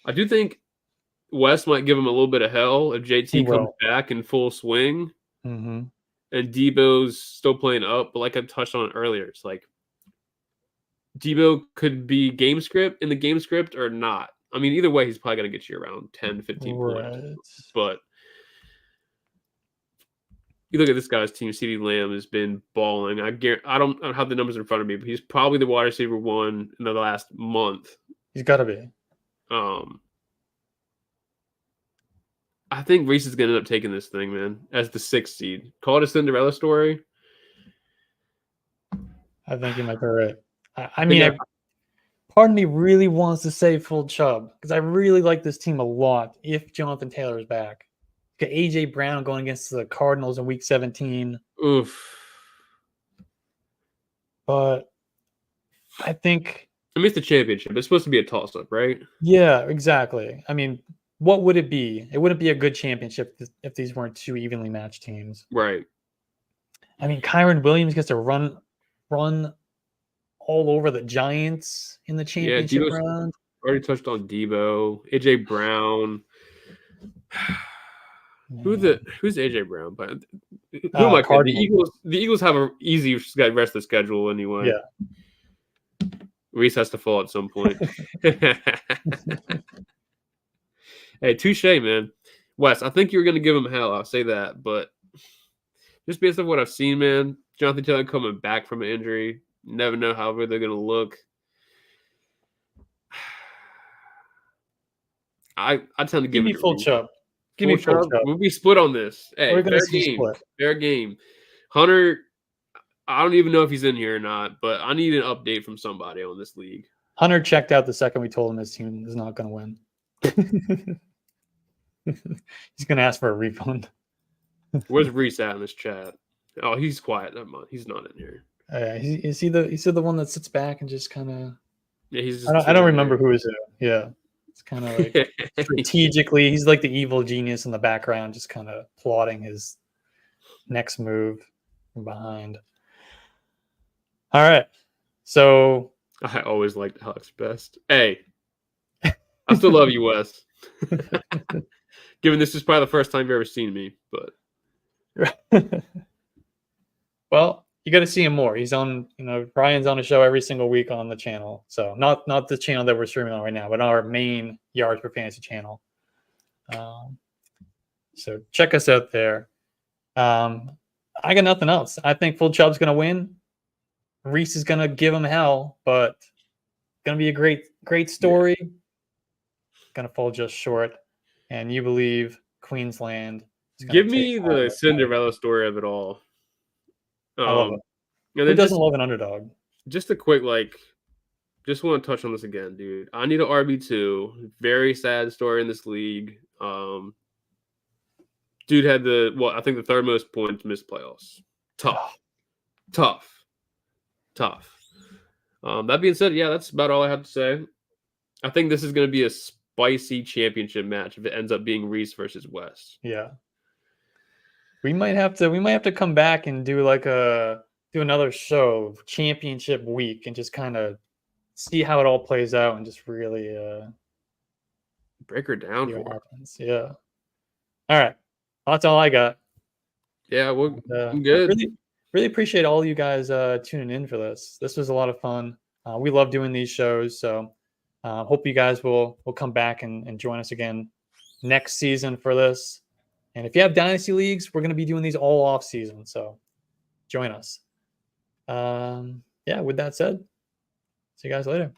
I do think West might give him a little bit of hell if JT comes back in full swing. Mm-hmm. And Debo's still playing up, but like I touched on earlier, it's like Debo could be game script in the game script or not. I mean, either way, he's probably going to get you around 10 to 15 points. But you look at this guy's team, CeeDee Lamb has been balling. I don't have the numbers in front of me, but he's probably the wide receiver 1 in the last month. He's got to be. I think Reese is going to end up taking this thing, man, as the 6th seed. Call it a Cinderella story. I think you might be right. I mean, part of me really wants to say Full Chubb because I really like this team a lot if Jonathan Taylor is back. Got AJ Brown going against the Cardinals in week 17. Oof. But I think... I mean, it's the championship. It's supposed to be a toss-up, right? Yeah, exactly. I mean, what would it be? It wouldn't be a good championship if these weren't 2 evenly matched teams. Right. I mean, Kyron Williams gets to run all over the Giants in the championship round. Already touched on Debo, AJ Brown. Who's AJ Brown? But who am I kidding? The Eagles have an easy rest of the schedule anyway. Yeah. Reese has to fall at some point. Hey, touche, man. Wes, I think you were going to give him hell. I'll say that. But just based on what I've seen, man, Jonathan Taylor coming back from an injury, never know how they're going to look. I tend to give me Full Chubb. Give me Full Chubb. We'll be split on this. Hey, we're going to see split. Fair game. Hunter, I don't even know if he's in here or not, but I need an update from somebody on this league. Hunter checked out the second we told him his team is not going to win. He's going to ask for a refund. Where's Reese at in this chat? Oh, he's quiet. Never mind. He's not in here. Is he the one that sits back and just kind of? Yeah, he's just. I don't chilling remember who is it. Yeah, it's kind of like there. strategically, he's like the evil genius in the background, just kind of plotting his next move from behind. All right, so I always liked Alex best. Hey, I still love you, Wes. Given this is probably the first time you've ever seen me, but well, you got to see him more. He's on, Brian's on a show every single week on the channel. So not the channel that we're streaming on right now, but our main Yards Per Fantasy channel. So check us out there. I got nothing else. I think Full Chubb's going to win. Reese is going to give him hell, but going to be a great story. Yeah. Going to fall just short. And you believe Queensland is give me the Cinderella story of it all. I love it. Who doesn't love an underdog? Just a quick, just want to touch on this again, dude. I need an RB2. Very sad story in this league. Dude had I think the third most points missed playoffs. Tough. That being said, yeah, that's about all I have to say. I think this is going to be a spicy championship match if it ends up being Reese versus Wes. Yeah. We might have to come back and do do another show championship week and just kind of see how it all plays out and just really break her down for what happens. Yeah. All right. Well, that's all I got. Yeah, I'm good. Really appreciate all you guys tuning in for this. This was a lot of fun. We love doing these shows, so hope you guys will come back and join us again next season for this. And if you have dynasty leagues, we're going to be doing these all off season, so join us. Yeah, with that said, see you guys later.